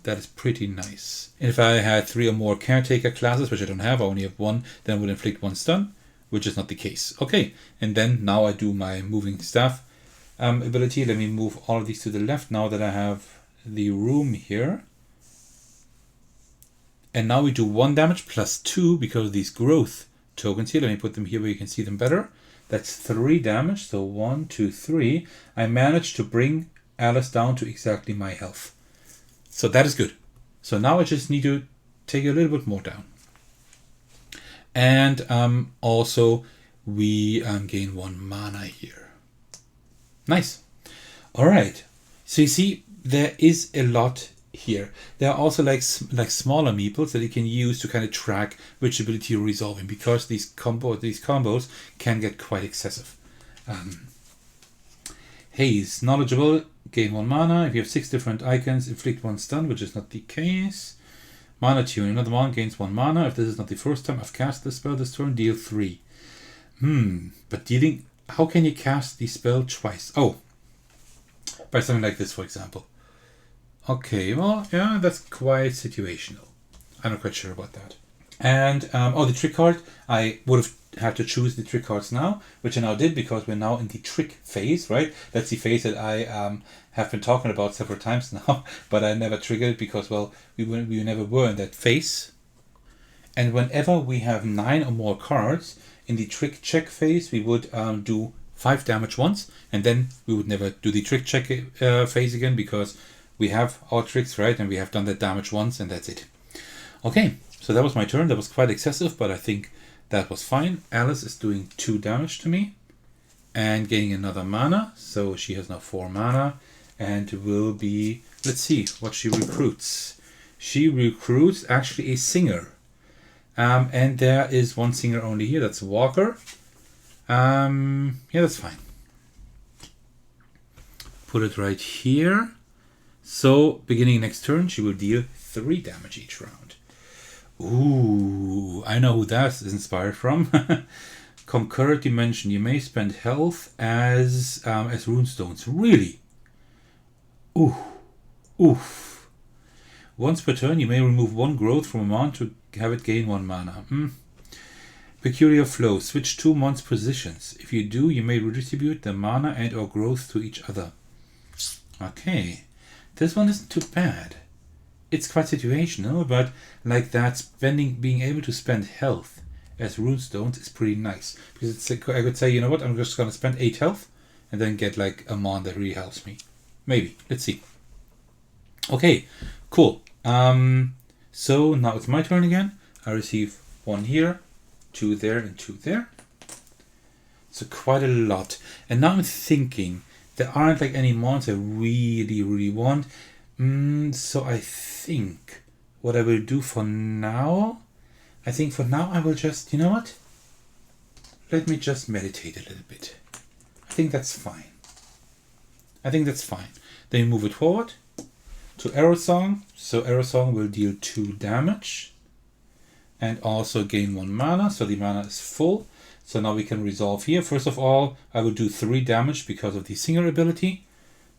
That is pretty nice. And if I had 3 or more caretaker classes, which I don't have, I only have 1, then I would inflict 1 stun, which is not the case. Okay, and then now I do my moving staff ability. Let me move all of these to the left now that I have the room here. And now we do 1 damage plus 2 because of these growth tokens here. Let me put them here where you can see them better. That's 3 damage, so 1, 2, 3. I managed to bring Alice down to exactly my health. So that is good. So now I just need to take a little bit more down. And also we gain 1 mana here. Nice. All right. So you see, there is a lot here. There are also like smaller meeples that you can use to kind of track which ability you're resolving, because these combos can get quite excessive. Haze, knowledgeable, gain 1 mana. If you have 6 different icons, inflict 1 stun, which is not the case. Mana Tune, another one gains 1 mana. If this is not the first time I've cast this spell this turn, deal 3. But dealing... How can you cast the spell twice? Oh, by something like this, for example. Okay, well, yeah, that's quite situational. I'm not quite sure about that. And, the trick card. I would have had to choose the trick cards now, which I now did because we're now in the trick phase, right? That's the phase that I have been talking about several times now, but I never triggered it because, well, we never were in that phase. And whenever we have 9 or more cards, in the trick check phase, we would do 5 damage once, and then we would never do the trick check phase again because we have our tricks, right? And we have done that damage once, and that's it. Okay, so that was my turn. That was quite excessive, but I think that was fine. Alice is doing 2 damage to me and gaining another mana. So she has now 4 mana and will be... Let's see what she recruits. She recruits actually a singer. And there is 1 singer only here. That's Walker. Yeah, that's fine. Put it right here. So, beginning next turn, she will deal 3 damage each round. Ooh, I know who that is inspired from. Concurrent Dimension. You may spend health as runestones. Really? Oof. Once per turn, you may remove 1 growth from a mon to have it gain 1 mana. Peculiar Flow. Switch 2 mon's positions. If you do, you may redistribute the mana and or growth to each other. Okay. This one isn't too bad. It's quite situational, but like that, being able to spend health as runestones is pretty nice. Because it's like, I could say, you know what, I'm just going to spend 8 health and then get like a mon that really helps me. Maybe. Let's see. Okay, cool. So now it's my turn again. I receive 1 here, 2 there, and 2 there. So quite a lot. And now I'm thinking there aren't like any mons I really want. So I think what I will do for now, I will just, you know what? Let me just meditate a little bit. I think that's fine. Then we move it forward to Arrow Song. So Arrow Song will deal 2 damage and also gain 1 mana. So the mana is full. So now we can resolve here. First of all, I will do 3 damage because of the singer ability.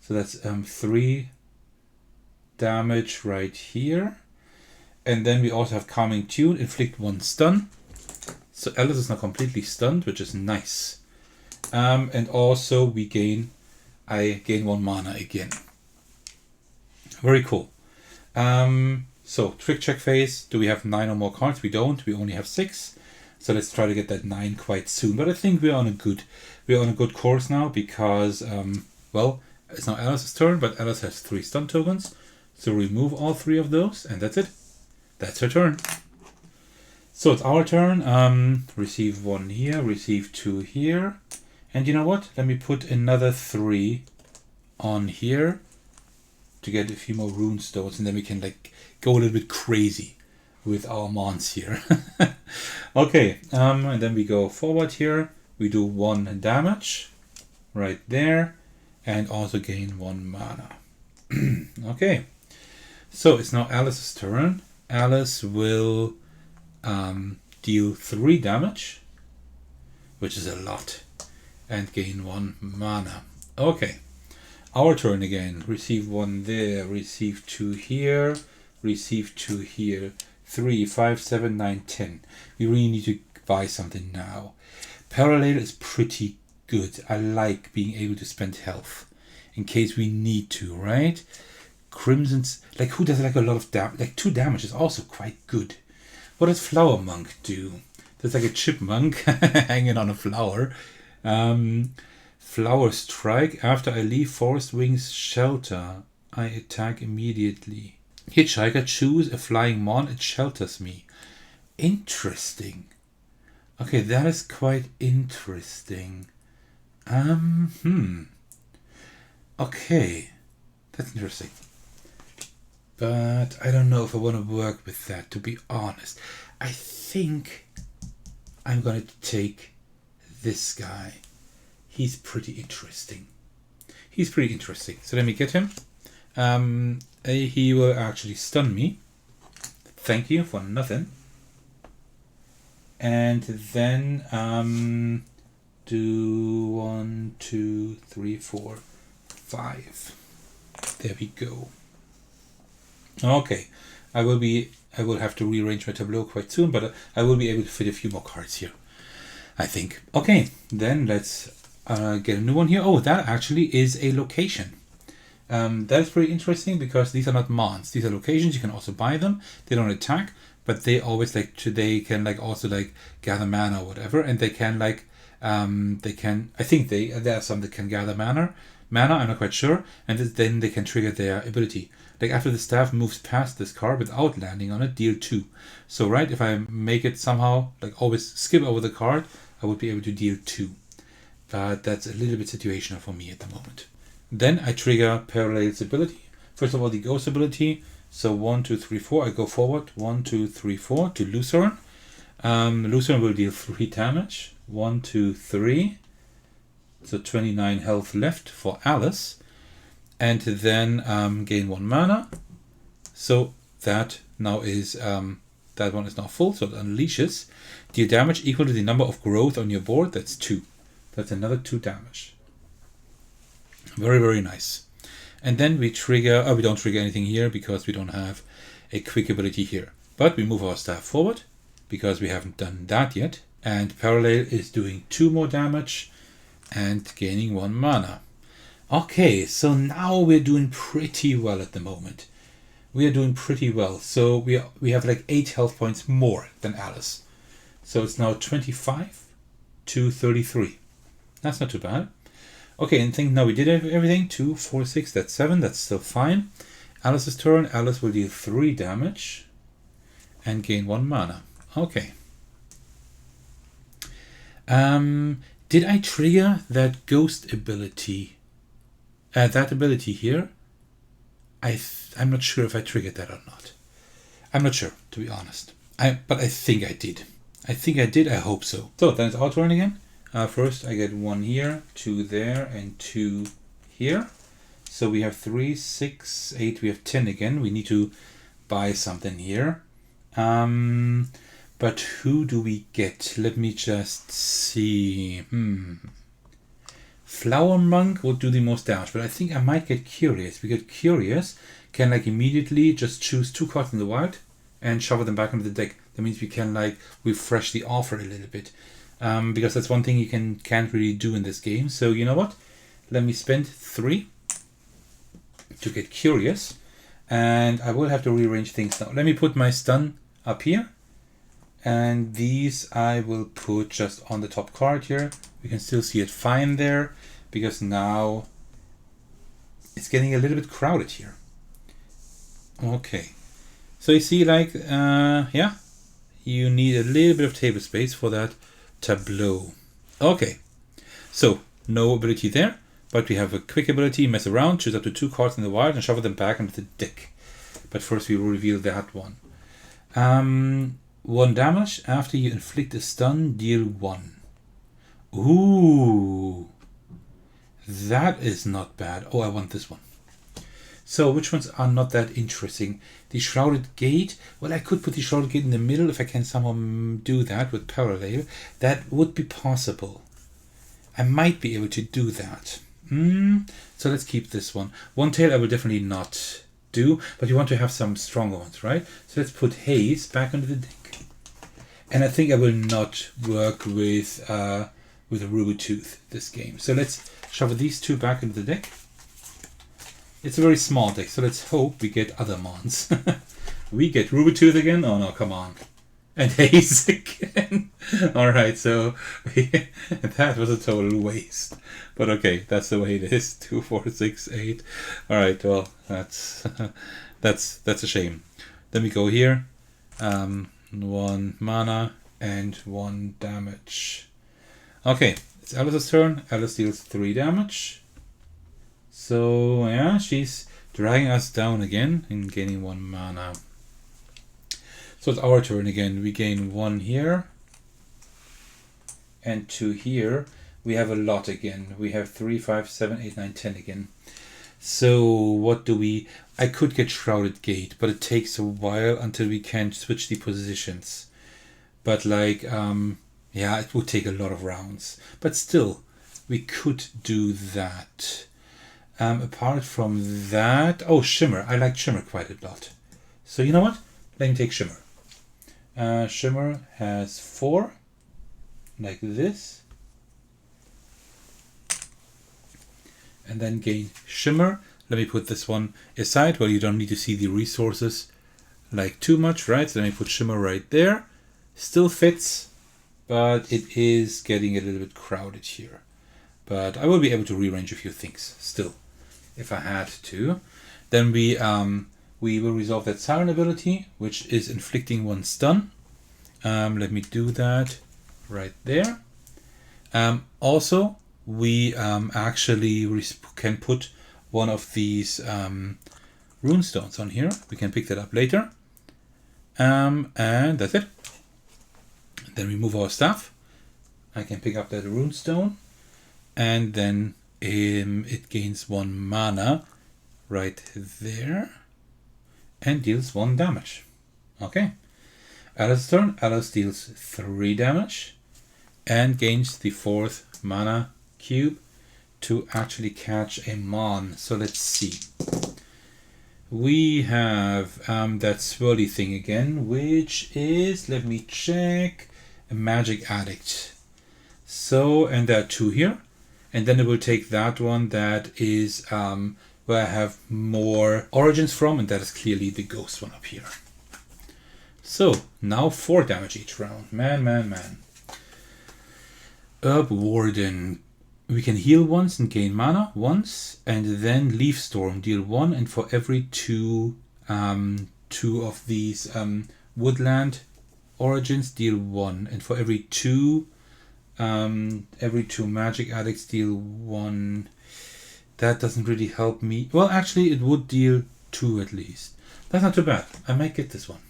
So that's 3 damage right here. And then we also have Calming Tune, inflict 1 stun. So Alice is now completely stunned, which is nice. And also I gain 1 mana again. Very cool. So trick check phase. Do we have 9 or more cards? We don't. We only have 6. So let's try to get that 9 quite soon. But I think we're on a good course now because well, it's now Alice's turn, but Alice has 3 stun tokens. So remove all 3 of those, and that's it. That's her turn. So it's our turn. Receive 1 here, receive 2 here. And you know what? Let me put another 3 on here to get a few more rune stones, and then we can like go a little bit crazy with our mons here. Okay, and then we go forward here. We do 1 damage right there, and also gain 1 mana. Okay, so it's now Alice's turn. Alice will deal 3 damage, which is a lot, and gain 1 mana. Okay, our turn again. Receive 1 there, receive 2 here, receive 2 here. 3, 5, 7, 9, 10. We really need to buy something now. Parallel is pretty good. I like being able to spend health in case we need to, right? Crimson's, like, who does like a lot of damage? Like 2 damage is also quite good. What does Flower Monk do? There's like a chipmunk hanging on a flower. Flower Strike. After I leave Forest Wings Shelter, I attack immediately. Hitchhiker, choose a flying mon, it shelters me. Interesting. Okay, that is quite interesting. Okay, that's interesting. But I don't know if I want to work with that, to be honest. I think I'm going to take this guy. He's pretty interesting. So let me get him. He will actually stun me. Thank you for nothing. And then do 1, 2, 3, 4, 5. There we go. Okay, I will have to rearrange my tableau quite soon, but I will be able to fit a few more cards here, I think. Okay, then let's get a new one here. Oh, that actually is a location. That's pretty interesting because these are not mons. These are locations. You can also buy them. They don't attack, but they always they can like also like gather mana or whatever, and they can like they can. I think there are some that can gather mana. I'm not quite sure, and then they can trigger their ability. Like after the staff moves past this card without landing on it, deal 2. So right, if I make it somehow like always skip over the card, I would be able to deal 2. But that's a little bit situational for me at the moment. Then I trigger Parallel's ability. First of all, the Ghost ability. So 1, 2, 3, 4. I go forward. 1, 2, 3, 4 to Lucerne. Lucerne will deal 3 damage. 1, 2, 3. So 29 health left for Alice. And then gain 1 mana. So that now is that one is now full. So it unleashes. Deal damage equal to the number of growth on your board. That's 2. That's another 2 damage. Very, very nice. And then we trigger, we don't trigger anything here because we don't have a quick ability here. But we move our staff forward because we haven't done that yet. And Parallel is doing 2 more damage and gaining 1 mana. Okay, so now we're doing pretty well at the moment. We are doing pretty well. So we have like 8 health points more than Alice. So it's now 25 to 33. That's not too bad. Okay, and think now we did everything. 2, 4, 6, that's 7. That's still fine. Alice's turn. Alice will deal 3 damage and gain 1 mana. Okay. Did I trigger that ghost ability? That ability here? I'm not sure if I triggered that or not. I'm not sure, to be honest. But I think I did. I think I did. I hope so. So then it's our turn again. First I get 1 here, 2 there, and 2 here. So we have 3, 6, 8. We have 10 again. We need to buy something here. But who do we get? Let me just see. Flower Monk would do the most damage, but I think I might get Curious, because Curious can like immediately just choose 2 cards in the wild and shuffle them back into the deck. That means we can like refresh the offer a little bit, because that's one thing you can't really do in this game. So you know what? Let me spend 3 to get Curious, and I will have to rearrange things now. Let me put my stun up here, and these I will put just on the top card here. We can still see it fine there, because now it's getting a little bit crowded here. Okay, so you see, like, yeah, you need a little bit of table space for that tableau. Okay, so no ability there, but we have a quick ability, mess around, choose up to 2 cards in the wild and shuffle them back into the deck. But first we will reveal that one. 1 damage. After you inflict a stun, deal 1. Ooh, that is not bad. Oh, I want this one. So which ones are not that interesting? The Shrouded Gate. Well, I could put the Shrouded Gate in the middle if I can somehow do that with Parallel. That would be possible. I might be able to do that. So let's keep this one. One Tail I will definitely not do, but you want to have some stronger ones, right? So let's put Haze back into the deck. And I think I will not work with a Ruby Tooth this game. So let's shuffle these 2 back into the deck. It's a very small deck, so let's hope we get other Mons. We get Ruby Tooth again? Oh no, come on. And Haze again. Alright, so that was a total waste. But okay, that's the way it is. 2, 4, 6, 8. Alright, well, that's a shame. Then we go here. 1 mana and 1 damage. Okay, it's Alice's turn. Alice deals 3 damage. So yeah, she's dragging us down again and gaining 1 mana. So it's our turn again. We gain 1 here and 2 here. We have a lot again. We have 3, 5, 7, 8, 9, 10 again. So what do we... I could get Shrouded Gate, but it takes a while until we can switch the positions. But like, yeah, it would take a lot of rounds. But still, we could do that. Apart from that... Oh, Shimmer. I like Shimmer quite a lot. So you know what? Let me take Shimmer. Shimmer has 4. Like this. And then gain Shimmer. Let me put this one aside. Well, you don't need to see the resources like too much, right? So let me put Shimmer right there. Still fits, but it is getting a little bit crowded here. But I will be able to rearrange a few things still, if I had to. Then we will resolve that Siren ability, which is inflicting 1 stun. Let me do that right there. Also, we actually can put one of these runestones on here. We can pick that up later. And that's it. Then we move our stuff. I can pick up that runestone. And then it gains 1 mana right there. And deals 1 damage. Okay. Alice's turn. Alice deals 3 damage. And gains the 4th mana cube to actually catch a Mon. So let's see. We have that swirly thing again, which is, let me check, a Magic Addict. So, and there are 2 here. And then it will take that one that is where I have more origins from, and that is clearly the ghost one up here. So now 4 damage each round. Man. Herb Warden. We can heal once and gain mana once, and then Leaf Storm, deal 1, and for every 2 of these woodland origins, deal 1, and for every 2 magic addicts, deal 1. That doesn't really help me. Well, actually, it would deal 2 at least. That's not too bad. I might get this one.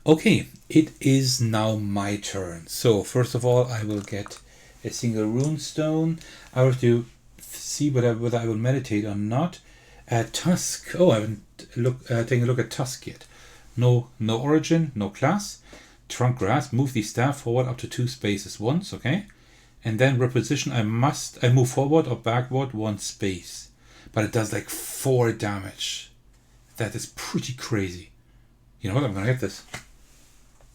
Okay, it is now my turn. So first of all, I will get a single rune stone. I have to see whether I will meditate or not. Tusk. Oh, I haven't taken a look at Tusk yet. No origin, no class. Trunk grass. Move the staff forward up to 2 spaces once. Okay, and then reposition. I move forward or backward 1 space, but it does like 4 damage. That is pretty crazy. You know what? I'm gonna get this.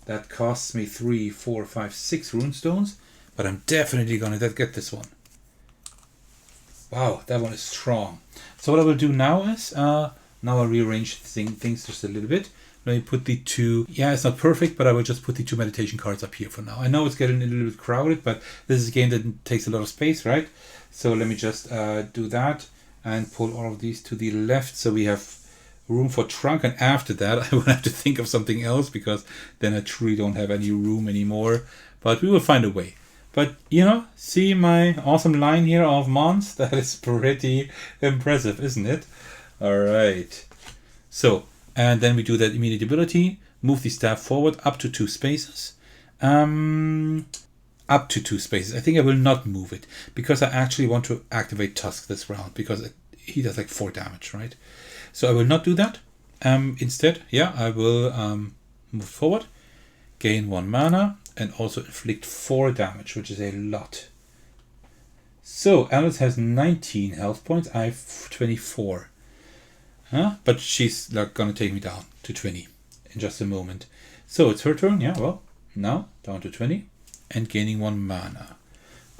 That costs me 3, 4, 5, 6 runestones, but I'm definitely gonna get this one. Wow, that one is strong. So what I will do now is, now I'll rearrange things just a little bit. Let me put the 2, yeah, it's not perfect, but I will just put the 2 meditation cards up here for now. I know it's getting a little bit crowded, but this is a game that takes a lot of space, right? So let me just do that and pull all of these to the left, so we have room for trunk, and after that I will have to think of something else, because then I truly don't have any room anymore, but we will find a way. But you know, see my awesome line here of Mons? That is pretty impressive, isn't it? Alright, so and then we do that immediate ability, move the staff forward up to 2 spaces. Up to 2 spaces. I think I will not move it, because I actually want to activate Tusk this round, because he does like 4 damage, right? So I will not do that. Instead, yeah, I will move forward, gain 1 mana, and also inflict 4 damage, which is a lot. So Alice has 19 health points. I have 24. But she's like gonna take me down to 20 in just a moment. So it's her turn. Yeah, well, now down to 20 and gaining 1 mana.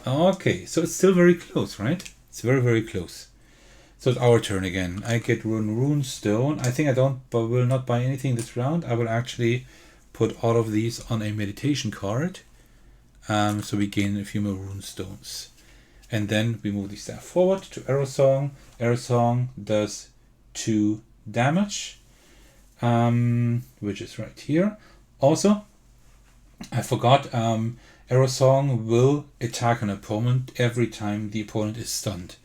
Okay, so it's still very close, right? It's very, very close. So it's our turn again. I get rune stone. I think will not buy anything this round. I will actually put all of these on a meditation card. So we gain a few more rune stones. And then we move the staff forward to Arrow Song. Arrow Song does 2 damage, which is right here. Also, I forgot, Arrow Song will attack an opponent every time the opponent is stunned.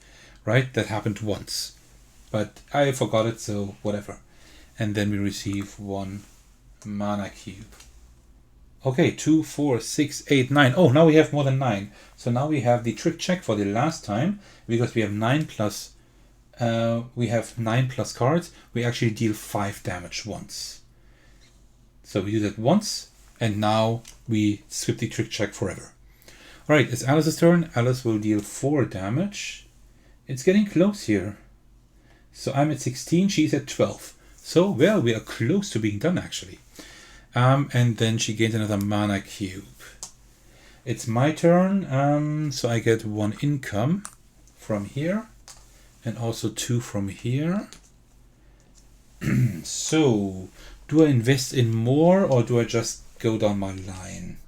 Right? That happened once, but I forgot it, so whatever. And then we receive 1 mana cube. Okay, 2, 4, 6, 8, 9. Oh, now we have more than 9. So now we have the trick check for the last time, because we have 9 plus. We have 9 plus cards. We actually deal 5 damage once. So we do that once, and now we skip the trick check forever. All right, it's Alice's turn. Alice will deal 4 damage. It's getting close here. So I'm at 16, she's at 12. So, well, we are close to being done, actually. And then she gains another mana cube. It's my turn, so I get 1 income from here, and also 2 from here. So, do I invest in more, or do I just go down my line?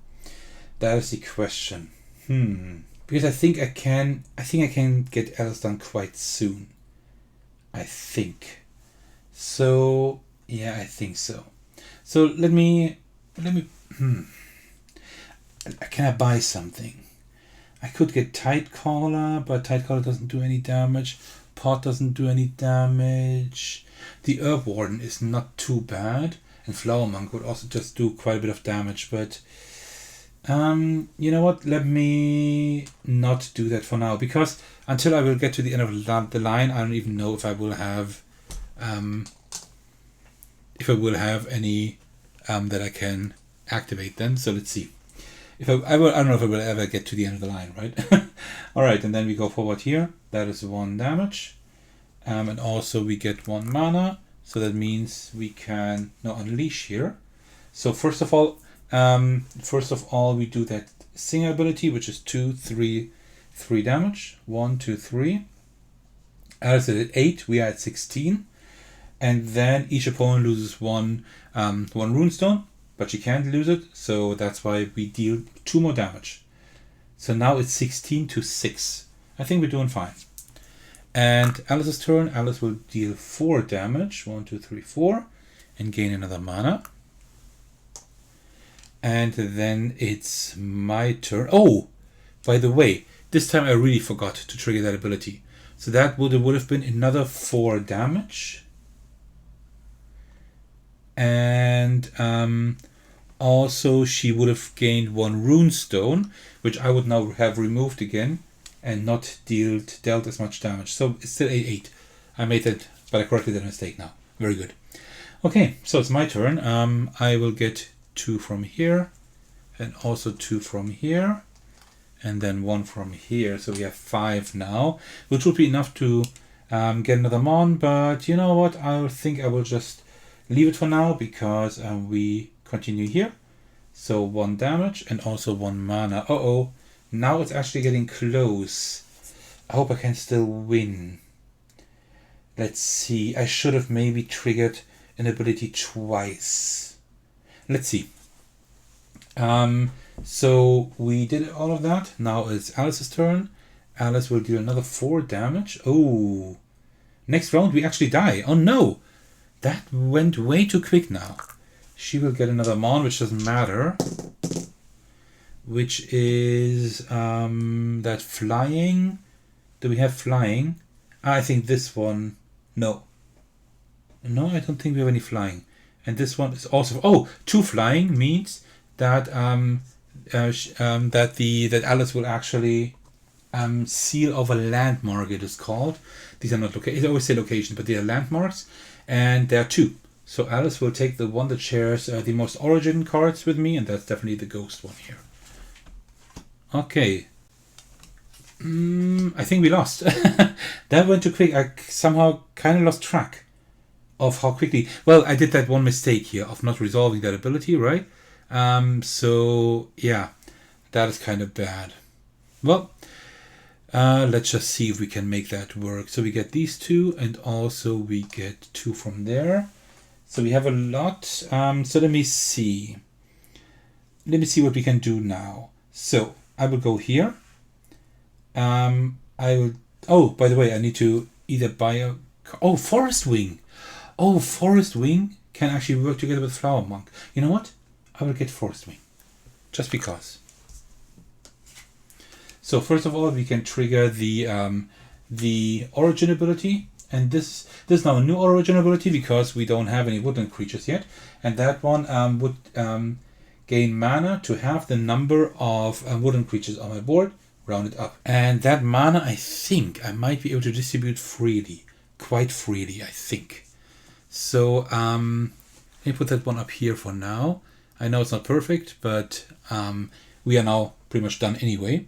That is the question. Because I think I can get Alice done quite soon. I think. So yeah, I think so. So let me can I buy something? I could get Tidecaller, but Tidecaller doesn't do any damage. Pot doesn't do any damage. The Herb Warden is not too bad, and Flower Monk would also just do quite a bit of damage, but you know what? Let me not do that for now, because until I will get to the end of the line, I don't even know if I will have any that I can activate then. So let's see. I don't know if I will ever get to the end of the line, right? All right, and then we go forward here. That is 1 damage, and also we get 1 mana. So that means we can now unleash here. So first of all, we do that singer ability, which is 2, 3 damage. 1, 2, 3. Alice is at 8. We are at 16. And then each opponent loses one runestone, but she can't lose it, so that's why we deal 2 more damage. So now it's 16-6. I think we're doing fine. And Alice's turn. Alice will deal 4 damage. 1, 2, 3, 4. And gain another mana. And then it's my turn. Oh, by the way, this time I really forgot to trigger that ability. So that would have been another 4 damage. And also she would have gained 1 runestone, which I would now have removed again and not dealt as much damage. So it's still 8-8. I made it, but I corrected that mistake now. Very good. Okay, so it's my turn. I will get 2 from here and also 2 from here and then 1 from here. So we have 5 now, which would be enough to get another Mon, but you know what? I think I will just leave it for now because we continue here. So 1 damage and also 1 mana. Uh-oh, now it's actually getting close. I hope I can still win. Let's see, I should have maybe triggered an ability twice. Let's see. So we did all of that. Now it's Alice's turn. Alice will deal another 4 damage. Oh, next round we actually die. Oh no, that went way too quick now. She will get another Mon, which doesn't matter. Which is that flying. Do we have flying? I think this one. No. No, I don't think we have any flying. And this one is also 2 flying means that that Alice will actually seal of a landmark. It is called. These are not locations. I always say location, but they are landmarks, and there are 2. So Alice will take the one that shares the most origin cards with me, and that's definitely the ghost one here. Okay. I think we lost. That went too quick. I somehow kind of lost track of how quickly. Well, I did that one mistake here of not resolving that ability, right? So yeah, that is kind of bad. Well, let's just see if we can make that work. So we get these 2 and also we get 2 from there. So we have a lot. So let me see. Let me see what we can do now. So I will go here. I will. Oh, by the way, I need to either buy a. Oh, Forest Wing. Oh, Forest Wing can actually work together with Flower Monk. You know what? I will get Forest Wing, just because. So first of all, we can trigger the origin ability, and this is now a new origin ability because we don't have any woodland creatures yet, and that one would gain mana to have the number of woodland creatures on my board rounded up. And that mana, I think I might be able to distribute freely, quite freely, I think. So let me put that one up here for now. I know it's not perfect, but we are now pretty much done anyway.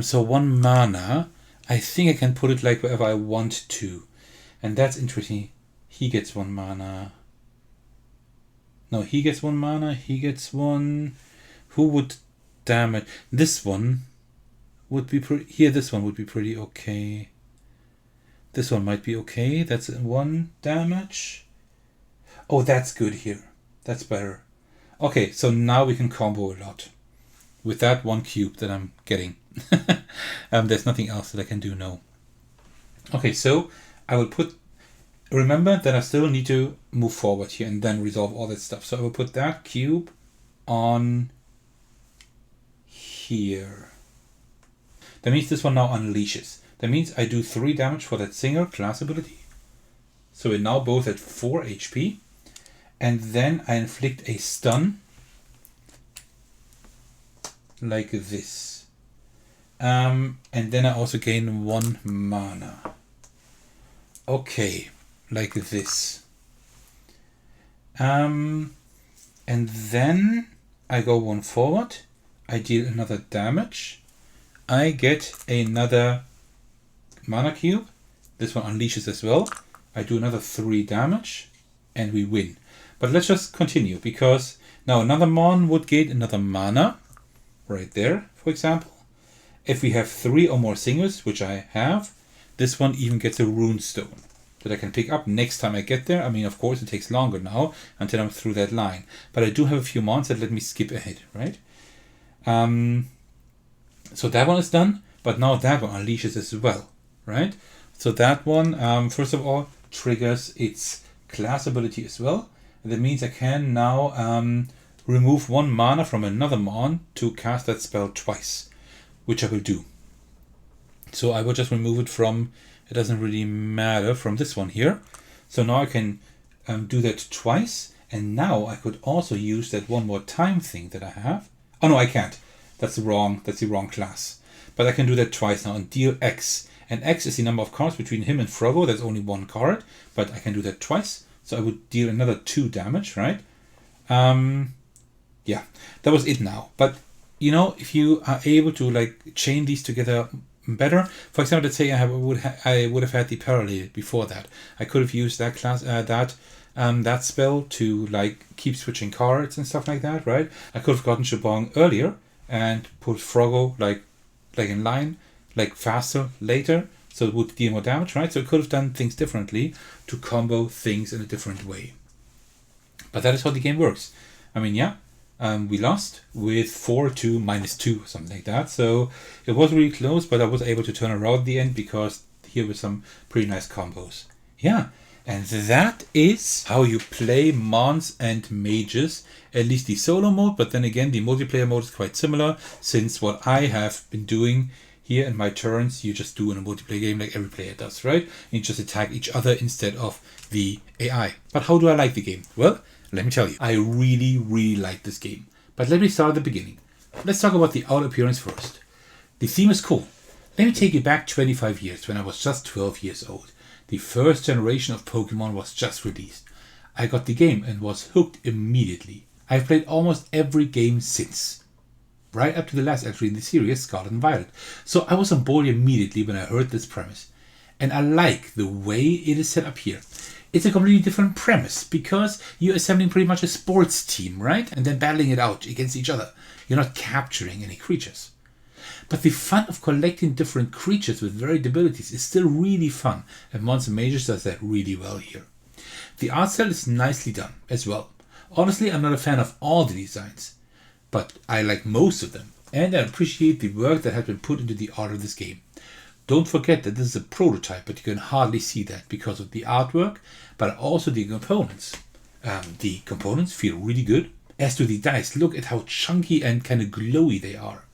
So 1 mana, I think I can put it like wherever I want to. And that's interesting. He gets 1 mana. No, he gets 1 mana. He gets 1. Who would damage? This one would be pretty. Here, this one would be pretty okay. This one might be okay. That's 1 damage. Oh, that's good here. That's better. Okay, so now we can combo a lot with that 1 cube that I'm getting. There's nothing else that I can do now. Okay, so I will put. Remember that I still need to move forward here and then resolve all that stuff. So I will put that cube on here. That means this one now unleashes. That means I do 3 damage for that single class ability. So we're now both at 4 HP. And then I inflict a stun. Like this. And then I also gain 1 mana. Okay. Like this. And then I go 1 forward. I deal another damage. I get another mana cube. This one unleashes as well. I do another 3 damage. And we win. But let's just continue. Because now another Mon would gain another mana. Right there, for example. If we have 3 or more singles, which I have, this one even gets a runestone. that I can pick up next time I get there. I mean, of course, it takes longer now until I'm through that line. But I do have a few mons that let me skip ahead, right? So that one is done, but now that one unleashes as well, right? So that one, first of all, triggers its class ability as well. And that means I can now remove 1 mana from another mon to cast that spell twice, which I will do. So I will just remove it from, it doesn't really matter, from this one here. So now I can do that twice, and now I could also use that one more time thing that I have. Oh no, I can't. That's the wrong class. But I can do that twice now and deal X. And X is the number of cards between him and Frogo. That's only 1 card, but I can do that twice. So I would deal another 2 damage, right? Yeah, that was it now. But you know, if you are able to like chain these together better, for example, let's say I would have had the parallel before that. I could have used that class, that spell to like keep switching cards and stuff like that, right? I could have gotten Shabong earlier and put Frogo like in line, like faster later, so it would deal more damage, right? So it could have done things differently to combo things in a different way. But that is how the game works. I mean, yeah, we lost with 4 to -2, something like that. So it was really close, but I was able to turn around the end because here were some pretty nice combos. Yeah, and that is how you play Mons and Mages, at least the solo mode. But then again, the multiplayer mode is quite similar, since what I have been doing here in my turns, you just do in a multiplayer game like every player does, right? You just attack each other instead of the AI. But how do I like the game? Well, let me tell you, I really, really like this game. But let me start at the beginning. Let's talk about the outer appearance first. The theme is cool. Let me take you back 25 years when I was just 12 years old. The first generation of Pokemon was just released. I got the game and was hooked immediately. I've played almost every game since. Right up to the last entry in the series, Scarlet and Violet. So I was on board immediately when I heard this premise. And I like the way it is set up here. It's a completely different premise because you're assembling pretty much a sports team, right? And then battling it out against each other. You're not capturing any creatures. But the fun of collecting different creatures with varied abilities is still really fun, and Mons and Mages does that really well here. The art style is nicely done as well. Honestly, I'm not a fan of all the designs, but I like most of them, and I appreciate the work that has been put into the art of this game. Don't forget that this is a prototype, but you can hardly see that because of the artwork, but also the components. The components feel really good. As to the dice, look at how chunky and kind of glowy they are.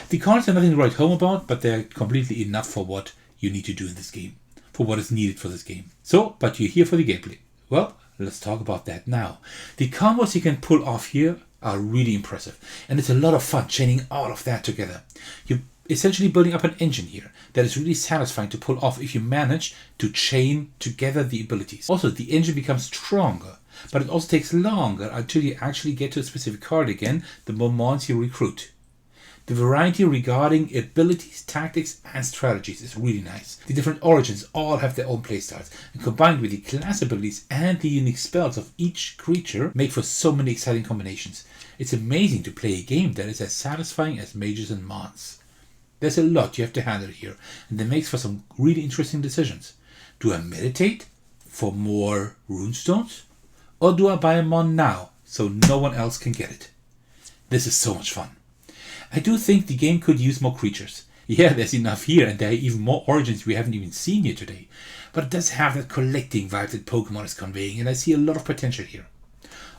The cards are nothing to write home about, but they're completely enough for what you need to do in this game, for what is needed for this game. So, but you're here for the gameplay. Well, let's talk about that now. The combos you can pull off here are really impressive, and it's a lot of fun chaining all of that together. You're essentially building up an engine here that is really satisfying to pull off if you manage to chain together the abilities. Also, the engine becomes stronger, but it also takes longer until you actually get to a specific card again, the more mons you recruit. The variety regarding abilities, tactics, and strategies is really nice. The different origins all have their own playstyles, and combined with the class abilities and the unique spells of each creature make for so many exciting combinations. It's amazing to play a game that is as satisfying as Mages and Mons. There's a lot you have to handle here, and that makes for some really interesting decisions. Do I meditate for more runestones? Or do I buy a mon now so no one else can get it? This is so much fun. I do think the game could use more creatures. Yeah, there's enough here, and there are even more origins we haven't even seen here today. But it does have that collecting vibe that Pokemon is conveying, and I see a lot of potential here.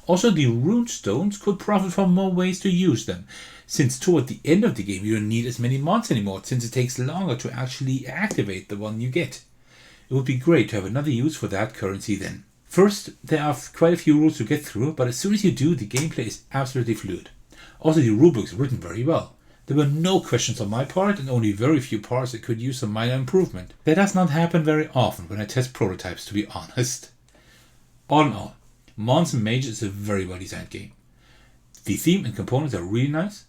Also, the runestones could profit from more ways to use them, since toward the end of the game you don't need as many mons anymore, since it takes longer to actually activate the one you get. It would be great to have another use for that currency then. First, there are quite a few rules to get through, but as soon as you do, the gameplay is absolutely fluid. Also, the rulebook is written very well. There were no questions on my part, and only very few parts that could use some minor improvement. That does not happen very often when I test prototypes, to be honest. All in all, Mons and Mages is a very well designed game. The theme and components are really nice.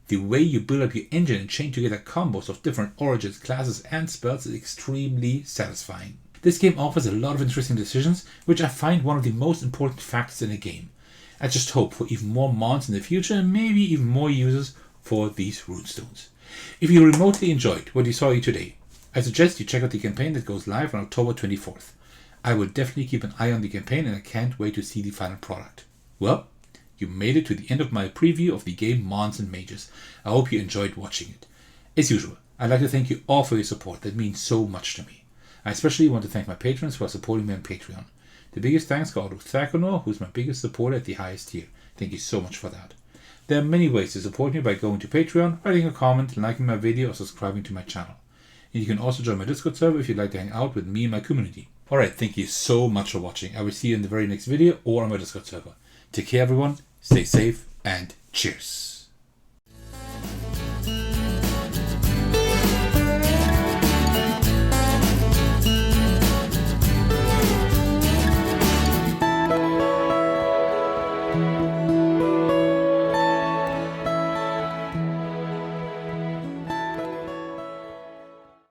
The way you build up your engine and chain together combos of different origins, classes, and spells is extremely satisfying. This game offers a lot of interesting decisions, which I find one of the most important factors in a game. I just hope for even more mons in the future and maybe even more users for these runestones. If you remotely enjoyed what you saw here today, I suggest you check out the campaign that goes live on October 24th. I will definitely keep an eye on the campaign and I can't wait to see the final product. Well, you made it to the end of my preview of the game Mons And Mages. I hope you enjoyed watching it. As usual, I'd like to thank you all for your support. That means so much to me. I especially want to thank my patrons for supporting me on Patreon. The biggest thanks go to Thakonor, who's my biggest supporter at the highest tier. Thank you so much for that. There are many ways to support me by going to Patreon, writing a comment, liking my video, or subscribing to my channel. And you can also join my Discord server if you'd like to hang out with me and my community. Alright, thank you so much for watching. I will see you in the very next video or on my Discord server. Take care everyone, stay safe, and cheers!